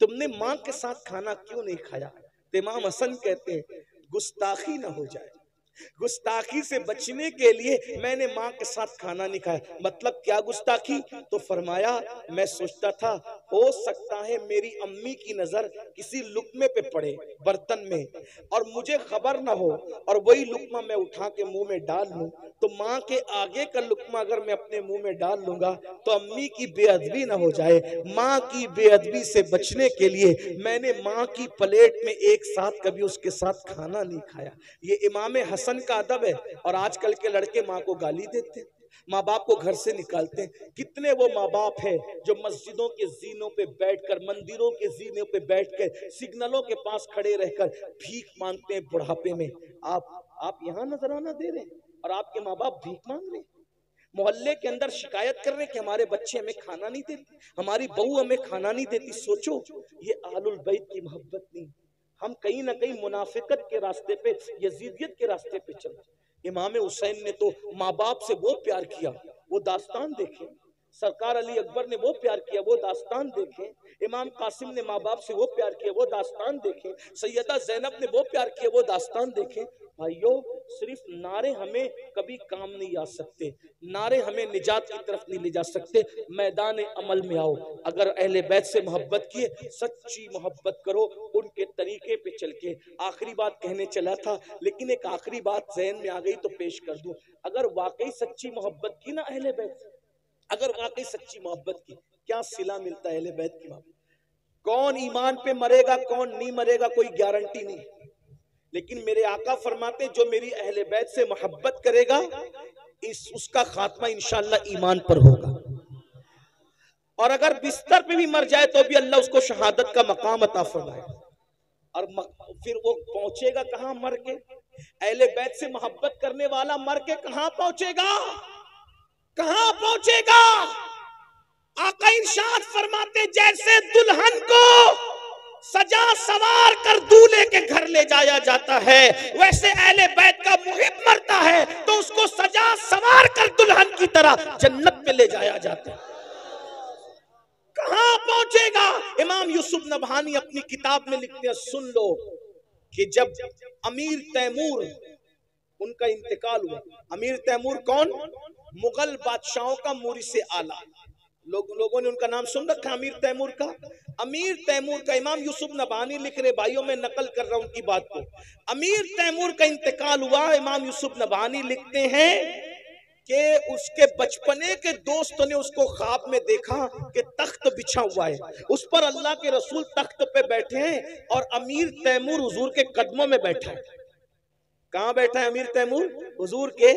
तुमने माँ के साथ खाना क्यों नहीं खाया? तो इमाम हसन कहते हैं, गुस्ताखी ना हो जाए, गुस्ताखी से बचने के लिए मैंने माँ के साथ खाना नहीं खाया। मतलब क्या गुस्ताखी? तो फरमाया, मैं सोचता था हो सकता है मेरी अम्मी की नजर किसी लुकमे पे पड़े बर्तन में और मुझे खबर ना हो, और वही लुकमा मैं उठा के मुंह में डाल लूं, तो माँ के आगे का लुकमा अगर मैं अपने मुंह में डाल लूंगा तो अम्मी की बेअदबी ना हो जाए। माँ की बेअदबी से बचने के लिए मैंने माँ की प्लेट में एक साथ कभी उसके साथ खाना नहीं खाया। ये इमाम हसन का अदब है। और आजकल के लड़के माँ को गाली देते हैं, माँ बाप को घर से निकालते हैं। कितने वो माँ बाप है जो मस्जिदों के जीनों पे बैठकर, मंदिरों के जीनों पे बैठकर, सिग्नलों के पास खड़े रहकर भीख मांगते हैं बुढ़ापे में। आप यहाँ नजराना दे रहे हैं और आपके माँ बाप भीख मांग रहे हैं। मोहल्ले के अंदर शिकायत कर रहे हैं कि हमारे बच्चे हमें खाना नहीं देते, हमारी बहू हमें खाना नहीं देती। सोचो, ये आलुल बैत की मोहब्बत नहीं, हम कहीं ना कहीं मुनाफिकत के रास्ते पे, यजीदियत के रास्ते पे चल। इमाम हुसैन ने तो माँ बाप से वो प्यार किया, वो दास्तान देखें। सरकार अली अकबर ने वो प्यार किया, वो दास्तान देखें। इमाम कासिम ने माँ बाप से वो प्यार किया, वो दास्तान देखें। सैयदा ज़ैनब ने वो प्यार किया, वो दास्तान देखें। भाइयों, सिर्फ नारे हमें कभी काम नहीं आ सकते, नारे हमें निजात की तरफ नहीं ले जा सकते। मैदान अमल में आओ। अगर अहले बैत से मोहब्बत किए, सच्ची मोहब्बत करो उनके तरीके पे चल के। आखिरी बात कहने चला था, लेकिन एक आखिरी बात ज़हन में आ गई तो पेश कर दूं। अगर वाकई सच्ची मोहब्बत की ना अहले बैत, अगर वाकई सच्ची मोहब्बत की, क्या सिला मिलता है अहले बैत की मोहब्बत? कौन ईमान पे मरेगा कौन नहीं मरेगा कोई गारंटी नहीं, लेकिन मेरे आका फरमाते जो मेरी अहले बैत से मोहब्बत करेगा उसका खात्मा इंशाअल्लाह ईमान पर होगा, और अगर बिस्तर पे भी मर जाए तो भी अल्लाह उसको शहादत का मकाम अता फरमाए। और फिर वो पहुंचेगा कहां मर के? अहले बैत से मोहब्बत करने वाला मर के कहां पहुंचेगा? कहां पहुंचेगा? आका इरशाद फरमाते जैसे दुल्हन को सजा सवार कर दूल्हे के घर ले जाया जाता है, वैसे अहले बैत का मुहिब मरता है तो उसको सजा सवार कर दुल्हन की तरह जन्नत में ले जाया जाता है। कहां पहुंचेगा? इमाम यूसुफ नबहानी अपनी किताब में लिखते हैं, सुन लो कि जब अमीर तैमूर उनका इंतकाल हुआ, अमीर तैमूर कौन? मुगल बादशाहों का मुरीस आला, लोगों ने उनका नाम सुन रखा अमीर तैमूर का। अमीर तैमूर का इमाम यूसुफ नबहानी लिख रहे, भाइयों में नकल कर रहा हूं उनकी बात को। अमीर तैमूर का इंतकाल हुआ, इमाम यूसुफ नबहानी लिखते हैं कि उसके बचपने के दोस्तों ने उसको ख्वाब में देखा कि तख्त बिछा हुआ है, उस पर अल्लाह के रसूल तख्त पे बैठे हैं और अमीर तैमूर हुजूर के कदमों में बैठा है। कहां बैठा है अमीर तैमूर? हुजूर के।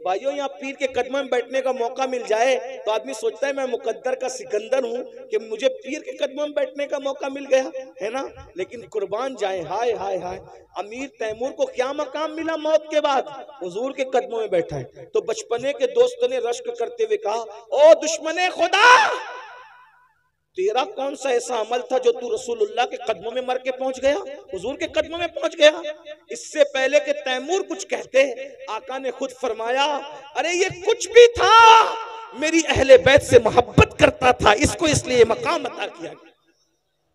भाइयों यहाँ पीर के कदमों में बैठने का मौका मिल जाए तो आदमी सोचता है मैं मुकद्दर का सिकंदर हूँ कि मुझे पीर के कदमों में बैठने का मौका मिल गया है ना, लेकिन कुर्बान जाए, हाय हाय हाय, अमीर तैमूर को क्या मकाम मिला मौत के बाद? हुजूर के कदमों में बैठा है। तो बचपने के दोस्तों ने रश्क करते हुए कहा, ओ दुश्मने खुदा, तेरा कौन सा ऐसा अमल था जो तू रसूलुल्लाह के कदमों में मर के पहुंच गया, हुजूर के कदमों में पहुंच गया? इससे पहले कि तैमूर कुछ कहते, आका ने खुद फरमाया, अरे ये कुछ भी था, मेरी अहले बैत से मोहब्बत करता था, इसको इसलिए मकाम अता किया।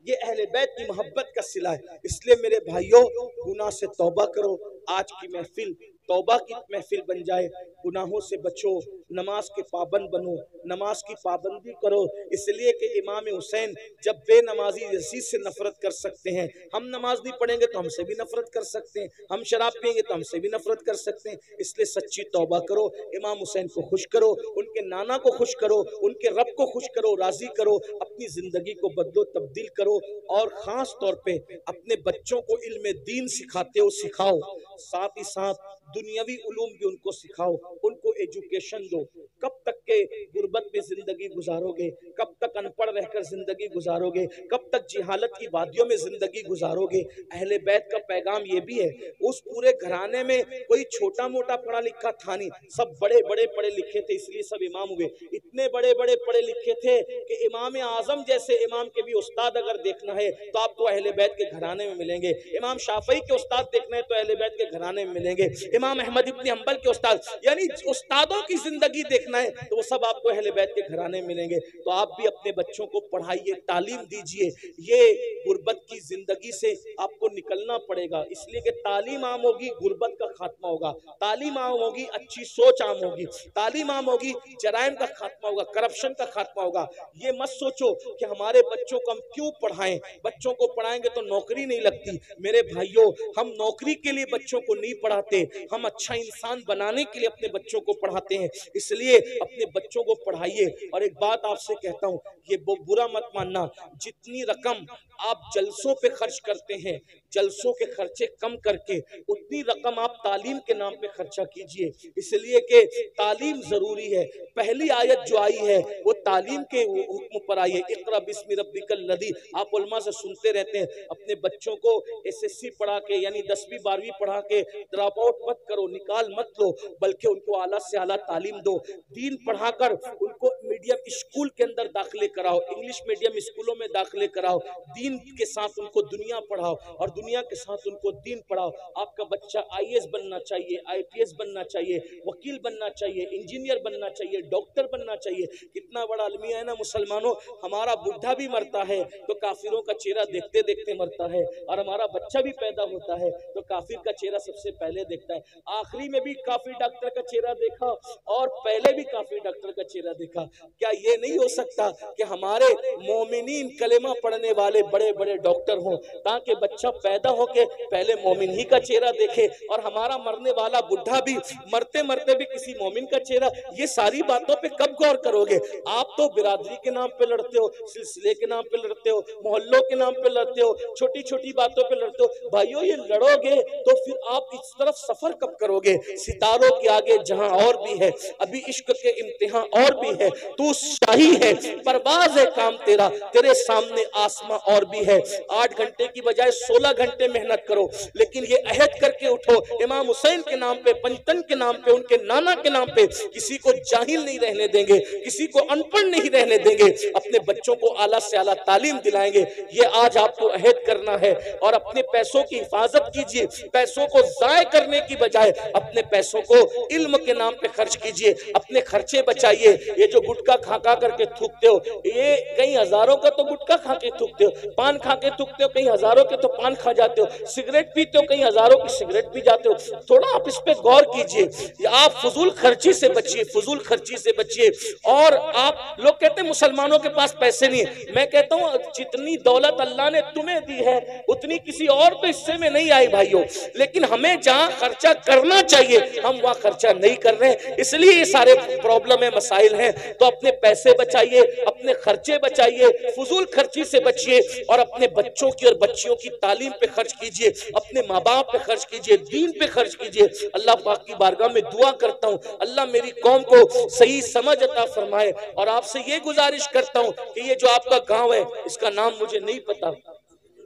ये अहले बैत की मोहब्बत का सिला है। इसलिए मेरे भाइयों, गुनाह से तौबा करो। आज की महफिल तौबा की महफिल बन जाए, गुनाहों से बचो, नमाज के पाबंद बनो, नमाज की पाबंदी करो। इसलिए कि इमाम हुसैन जब बेनमाजी यजीद से नफरत कर सकते हैं, हम नमाज नहीं पढ़ेंगे तो हमसे भी नफरत कर सकते हैं, हम शराब पियेंगे तो हमसे भी नफरत कर सकते हैं। इसलिए सच्ची तौबा करो, इमाम हुसैन को खुश करो, उनके नाना को खुश करो, उनके रब को खुश करो, राजी करो, अपनी जिंदगी को बदलो तब्दील करो, और खास तौर पे अपने बच्चों को इल्म दीन सिखाते हो सिखाओ, साथ ही साथ दुनियावी उलूम भी उनको सिखाओ, उनको एजुकेशन दो। कब तक के गुर्बत में जिंदगी गुजारोगे, कब तक अनपढ़ रहकर जिंदगी गुजारोगे, कब तक जिहालत की वादियों में जिंदगी गुजारोगे? अहले बैत का पैगाम ये भी है, उस पूरे घराने में कोई छोटा मोटा पढ़ा लिखा था नहीं, सब बड़े बड़े पढ़े लिखे थे, इसलिए सब इमाम हुए। इतने बड़े बड़े पढ़े लिखे थे कि इमाम आजम जैसे इमाम के भी उस्ताद अगर देखना है तो आपको अहले बैत के घराने में मिलेंगे। इमाम शाफई के उस्ताद देखना है तो अहले बैत के घराने में मिलेंगे। इमाम अहमद इब्न हंबल के उस्ताद, यानी उस्तादों की जिंदगी देखना है तो वो सब आपको अहले बैत के घराने में मिलेंगे। तो आप भी अपने बच्चों को पढ़ाइए, तालीम दीजिए। ये गुर्बत की जिंदगी से आपको निकलना पड़ेगा, इसलिए कि तालीम आम होगी, गुर्बत का खात्मा होगा, तालीम आम होगी, अच्छी सोच आम होगी, तालीम आम होगी, जराइम का खात्मा होगा, करप्शन का खात्मा होगा। ये मत सोचो कि हमारे बच्चों को हम क्यों पढ़ाएं, बच्चों को पढ़ाएंगे तो नौकरी नहीं लगती। मेरे भाइयों, हम नौकरी के लिए बच्चों को नहीं पढ़ाते, हम अच्छा इंसान बनाने के लिए अपने बच्चों को पढ़ाते हैं। इसलिए अपने बच्चों को पढ़ाइए। और एक बात आपसे कहता हूं, ये बुरा मत मानना, जितनी रकम आप जलसों पे खर्च करते हैं, जलसों के खर्चे कम करके उतनी रकम आप तालीम के नाम पे खर्चा कीजिए, इसलिए कि तालीम जरूरी है। पहली आयत जो आई है वो तालीम के हुक्म पर आई है, इक़रा बिस्मि रब्बिकल लज़ी। आप उलमा से सुनते रहते हैं, अपने बच्चों को एसएससी पढ़ा के, यानी 10वीं 12वीं पढ़ा के ड्रॉप आउट मत करो, निकाल मत लो, बल्कि उनको आला से आला तालीम दो। दीन पढ़ाकर उनको मीडियम स्कूल के अंदर दाखिले कराओ, इंग्लिश मीडियम स्कूलों में दाखिले कराओ, दीन के साथ उनको दुनिया पढ़ाओ और दुनिया के साथ उनको दीन पढ़ाओ। आपका बच्चा आईएएस बनना चाहिए, आईपीएस बनना चाहिए, वकील बनना चाहिए, इंजीनियर बनना चाहिए, डॉक्टर बनना चाहिए। कितना बड़ा अलमिया है ना मुसलमानों, हमारा बुढ़ा भी मरता है तो काफिरों का चेहरा देखते देखते मरता है, और हमारा बच्चा भी पैदा होता है तो काफिर का चेहरा सबसे पहले देखता है। आखिरी में भी काफिर डॉक्टर का चेहरा देखा और पहले भी काफिर डॉक्टर का चेहरा देखा। क्या ये नहीं हो सकता कि हमारे मोमिनीन कलेमा पढ़ने वाले बड़े बड़े डॉक्टर हों, ताकि बच्चा पैदा होके पहले मोमिन ही का चेहरा देखे, और हमारा मरने वाला बुढ़ा भी मरते मरते भी किसी मोमिन का चेहरा। ये सारी बातों पे कब गौर करोगे? आप तो बिरादरी के नाम पे लड़ते हो, सिलसिले के नाम पे लड़ते हो, मोहल्लों के नाम पे लड़ते हो, छोटी छोटी बातों पे लड़ते हो। भाइयों ये लड़ोगे तो फिर आप इस तरफ सफर कब करोगे? सितारों के आगे जहां और भी है, अभी इश्क के इम्तिहान और भी है, तू शाही है, परवाज है काम तेरा, तेरे सामने आसमां और भी है। 8 घंटे की बजाय 16 घंटे मेहनत करो, लेकिन ये अहद करके उठो, इमाम हुसैन के नाम पे, पंचतन के नाम पे, उनके नाना के नाम पे किसी को जाहिल नहीं रहने देंगे, किसी को अनपढ़ नहीं रहने देंगे, अपने बच्चों को आला से आला तालीम दिलाएंगे। ये आज आपको अहद करना है। और अपने पैसों की हिफाजत कीजिए, पैसों को जाय करने की बजाय अपने पैसों को इल्म के नाम पे खर्च कीजिए, अपने खर्चे बचाइए। ये जो गुटखा खा खा करके थूकते हो, ये कई हजारों का तो गुटखा खा के थूकते हो, पान खा के थूकते हो, कई हजारों के तो पान खा जाते हो, सिगरेट पीते हो, कई हजारों की सिगरेट पी जाते हो। थोड़ा आप इस पे गौर कीजिए। आप फजूल खर्ची से बचिए, फजूल खर्ची से बचिए। और आप लोग कहते हैं मुसलमानों के पास पैसे नहीं है, मैं कहता हूं जितनी दौलत अल्लाह ने तुम्हें दी है उतनी किसी और तो हिस्से में नहीं आई भाइयों, लेकिन हमें जहां खर्चा करना चाहिए हम वहां खर्चा नहीं कर रहे, इसलिए ये सारे प्रॉब्लम है, मसाइल हैं। तो अपने पैसे बचाइए, अपने खर्चे बचाइए, फजूल खर्ची से बचिए, और अपने बच्चों की और बच्चियों की तालीम पे खर्च कीजिए, अपने माँ बाप पे खर्च कीजिए, दीन पे खर्च कीजिए। अल्लाह पाक की बारगाह में दुआ करता हूँ अल्लाह मेरी कौम को सही समझ अता फरमाए। और आपसे ये गुजारिश करता हूँ कि ये जो आपका गांव है, इसका नाम मुझे नहीं पता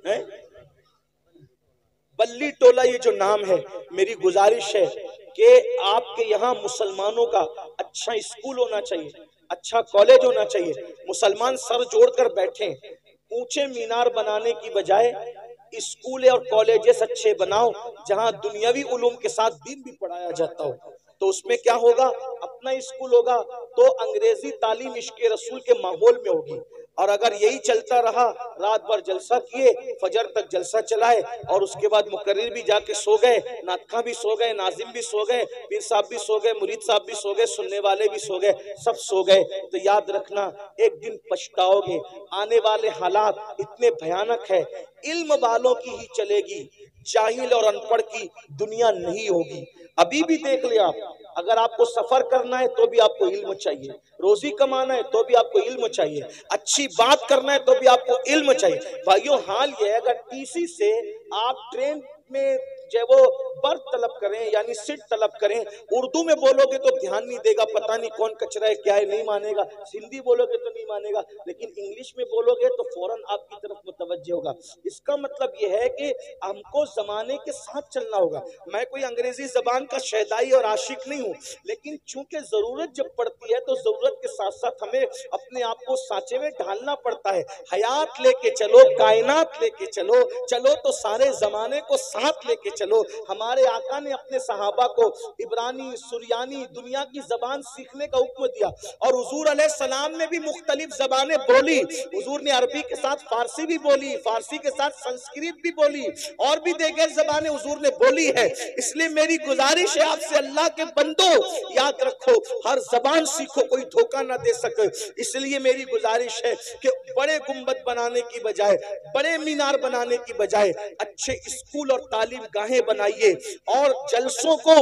है, बल्ली टोला ये जो नाम है, मेरी गुजारिश है कि आपके यहाँ मुसलमानों का अच्छा स्कूल होना चाहिए, अच्छा कॉलेज होना चाहिए। मुसलमान सर जोड़कर बैठे, ऊंचे मीनार बनाने की बजाय स्कूल और कॉलेजेस अच्छे बनाओ जहां दुनियावी उलूम के साथ दीन भी पढ़ाया जाता हो। तो उसमें क्या होगा, अपना स्कूल होगा तो अंग्रेजी तालीम इश्क़ रसूल के माहौल में होगी। और अगर यही चलता रहा, रात भर जलसा किए, फजर तक जलसा चलाए, और उसके बाद मुकर्रिर भी जाके सो गए, नातखा भी सो गए, नाजिम भी सो गए, पीर साहब भी सो गए, मुरीद साहब भी सो गए, सुनने वाले भी सो गए, सब सो गए, तो याद रखना एक दिन पछताओगे। आने वाले हालात इतने भयानक है, इल्म वालों की ही चलेगी, जाहिल और अनपढ़ की दुनिया नहीं होगी। अभी भी देख ले आप, अगर आपको सफर करना है तो भी आपको इल्म चाहिए, रोजी कमाना है तो भी आपको इल्म चाहिए, अच्छी बात करना है तो भी आपको इल्म चाहिए। भाइयों हाल ये है, अगर टीसी से आप ट्रेन में जो वो बर्थ तलब करें यानी सीट तलब करें, उर्दू में बोलोगे तो ध्यान नहीं देगा, पता नहीं कौन कचरा है क्या है, नहीं मानेगा, हिंदी बोलोगे तो नहीं मानेगा, लेकिन इंग्लिश में बोलोगे तो फौरन आपकी तरफ मुतवज्जह होगा। इसका मतलब ये है कि हमको जमाने के साथ चलना होगा। मैं कोई अंग्रेजी जबान का शहदाई और आशिक नहीं हूँ, लेकिन चूंकि जरूरत जब पड़ती है तो जरूरत के साथ साथ हमें अपने आप को सांचे में ढालना पड़ता है। हयात लेके चलो, कायनात लेके चलो, चलो तो सारे जमाने को साथ लेके चलो। हमारे आका ने अपने सहाबा को इब्रानी, सुरियानी, दुनिया की जबान सीखने का हुक्म दिया, और हुजूर अलैहिस्सलाम ने भी मुख्तलिफ जबानें बोली। हुजूर ने अरबी के साथ फारसी भी बोली, फारसी के साथ संस्कृत भी बोली, और भी दीगर जबानें हुजूर ने बोली है। इसलिए मेरी गुजारिश है आपसे, अल्लाह के बंदो याद रखो, हर जबान सीखो, कोई धोखा ना दे सके। इसलिए मेरी गुजारिश है कि बड़े गुंबद बनाने की बजाय, बड़े मीनार बनाने की बजाय अच्छे स्कूल और तालीम गाहें बनाइए। और जलसों को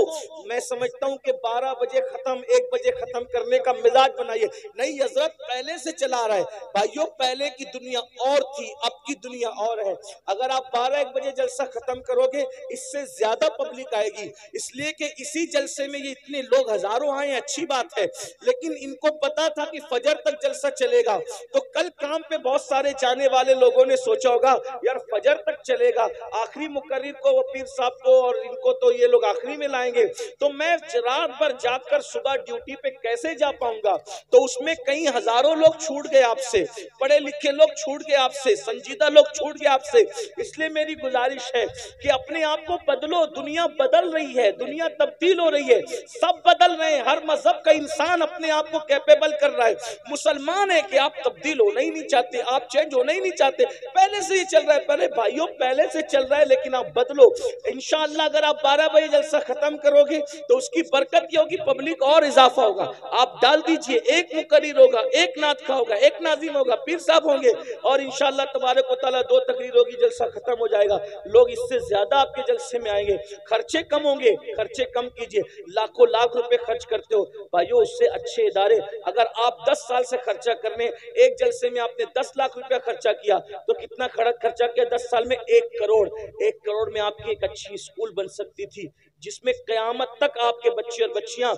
मैं समझता हूं कि 12 बजे खत्म, 1 बजे खत्म करने का मिजाज बनाइए। नहीं, हजरत पहले से चला रहा है। भाइयों पहले की दुनिया और थी, अब की दुनिया और है। अगर आप 12-1 बजे जलसा खत्म करोगे, इससे ज्यादा पब्लिक आएगी, इसलिए कि इसी जलसे में ये इतने लोग हजारों आए, अच्छी बात है, लेकिन इनको पता था कि फजर तक जलसा चलेगा। तो कल काम पे बहुत सारे जाने वाले लोगों ने सोचा होगा यार फजर तक चलेगा, आखिरी मुकर्रिर को, वो पीर साहब को और इनको तो ये लोग आखिरी में लाएंगे, तो मैं रात भर जाकर सुबह ड्यूटी पे कैसे जा पाऊंगा। तो उसमें कई हजारों लोग छूट गए आपसे, पढ़े लिखे लोग छूट गए आपसे, संजीदा लोग छूट गए आपसे। इसलिए मेरी गुजारिश है कि अपने आप को बदलो। दुनिया बदल रही है, दुनिया तब्दील हो रही है, सब बदल रहे हैं, हर मजहब का इंसान अपने आप को कैपेबल कर रहा है। मुसलमान है कि आप तब्दील होना ही नहीं चाहते, आप चेंज होना ही नहीं चाहते, पहले से ही चल रहा है। पहले भाइयों पहले से चल रहा है, लेकिन आप बदलो। इंशाअल्लाह अगर आप 12 बजे जलसा खत्म करोगे तो उसकी बरकत ये होगी, पब्लिक और इजाफा होगा। आप डाल दीजिए, एक मुकर्रिर होगा, एक नात खा होगा, एक नाजिम होगा, पीर साहब होंगे और इंशाअल्लाह तबारक व तआला 2 तकरीर होगी, जलसा खत्म हो जाएगा। लोग इससे ज्यादा आपके जलसे में आएंगे, खर्चे कम होंगे, खर्चे कम कीजिए। लाखों लाख रुपए खर्च करते हो भाइयों, उससे अच्छे इदारे, अगर आप 10 साल से खर्चा करने, एक जलसे में आपने 10 लाख रुपया खर्चा किया तो कितना खर्चा किया 10 साल में? 1 करोड़। 1 करोड़ में आपकी एक अच्छी स्कूल बन सकती थी जिसमें कयामत तक आपके बच्चे और बच्चियां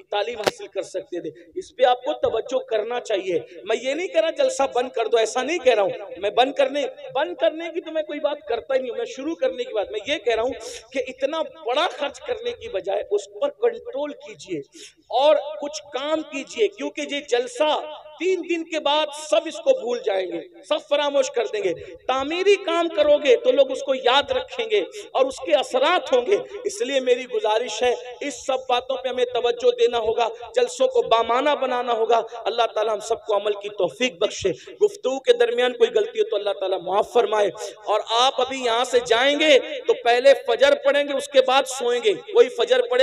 तालीम हासिल कर सकते थे। इस पे आपको तवज्जो करना चाहिए। मैं ये नहीं कह रहा जलसा बंद कर दो, ऐसा नहीं कह रहा हूं मैं। बंद करने की तो मैं कोई बात करता ही नहीं हूं, मैं शुरू करने की बात मैं ये कह रहा हूं कि इतना बड़ा खर्च करने की बजाय उस पर कंट्रोल कीजिए और कुछ काम कीजिए, क्योंकि ये जलसा 3 दिन के बाद सब इसको भूल जाएंगे, सब फरामोश कर देंगे। तामीरी काम करोगे तो लोग उसको याद रखेंगे और उसके असरात होंगे। इसलिए मेरी गुजारिश है, इस सब बातों पे हमें तवज्जो देना होगा, जलसों को बामाना बनाना होगा। अल्लाह ताला हम सबको अमल की तौफीक बख्शे। गुफ्तगू के दरमियान कोई गलती हो तो अल्लाह ताला माफ फरमाए। और आप अभी यहाँ से जाएंगे तो पहले फजर पढ़ेंगे, उसके बाद सोएंगे। कोई फजर पढ़े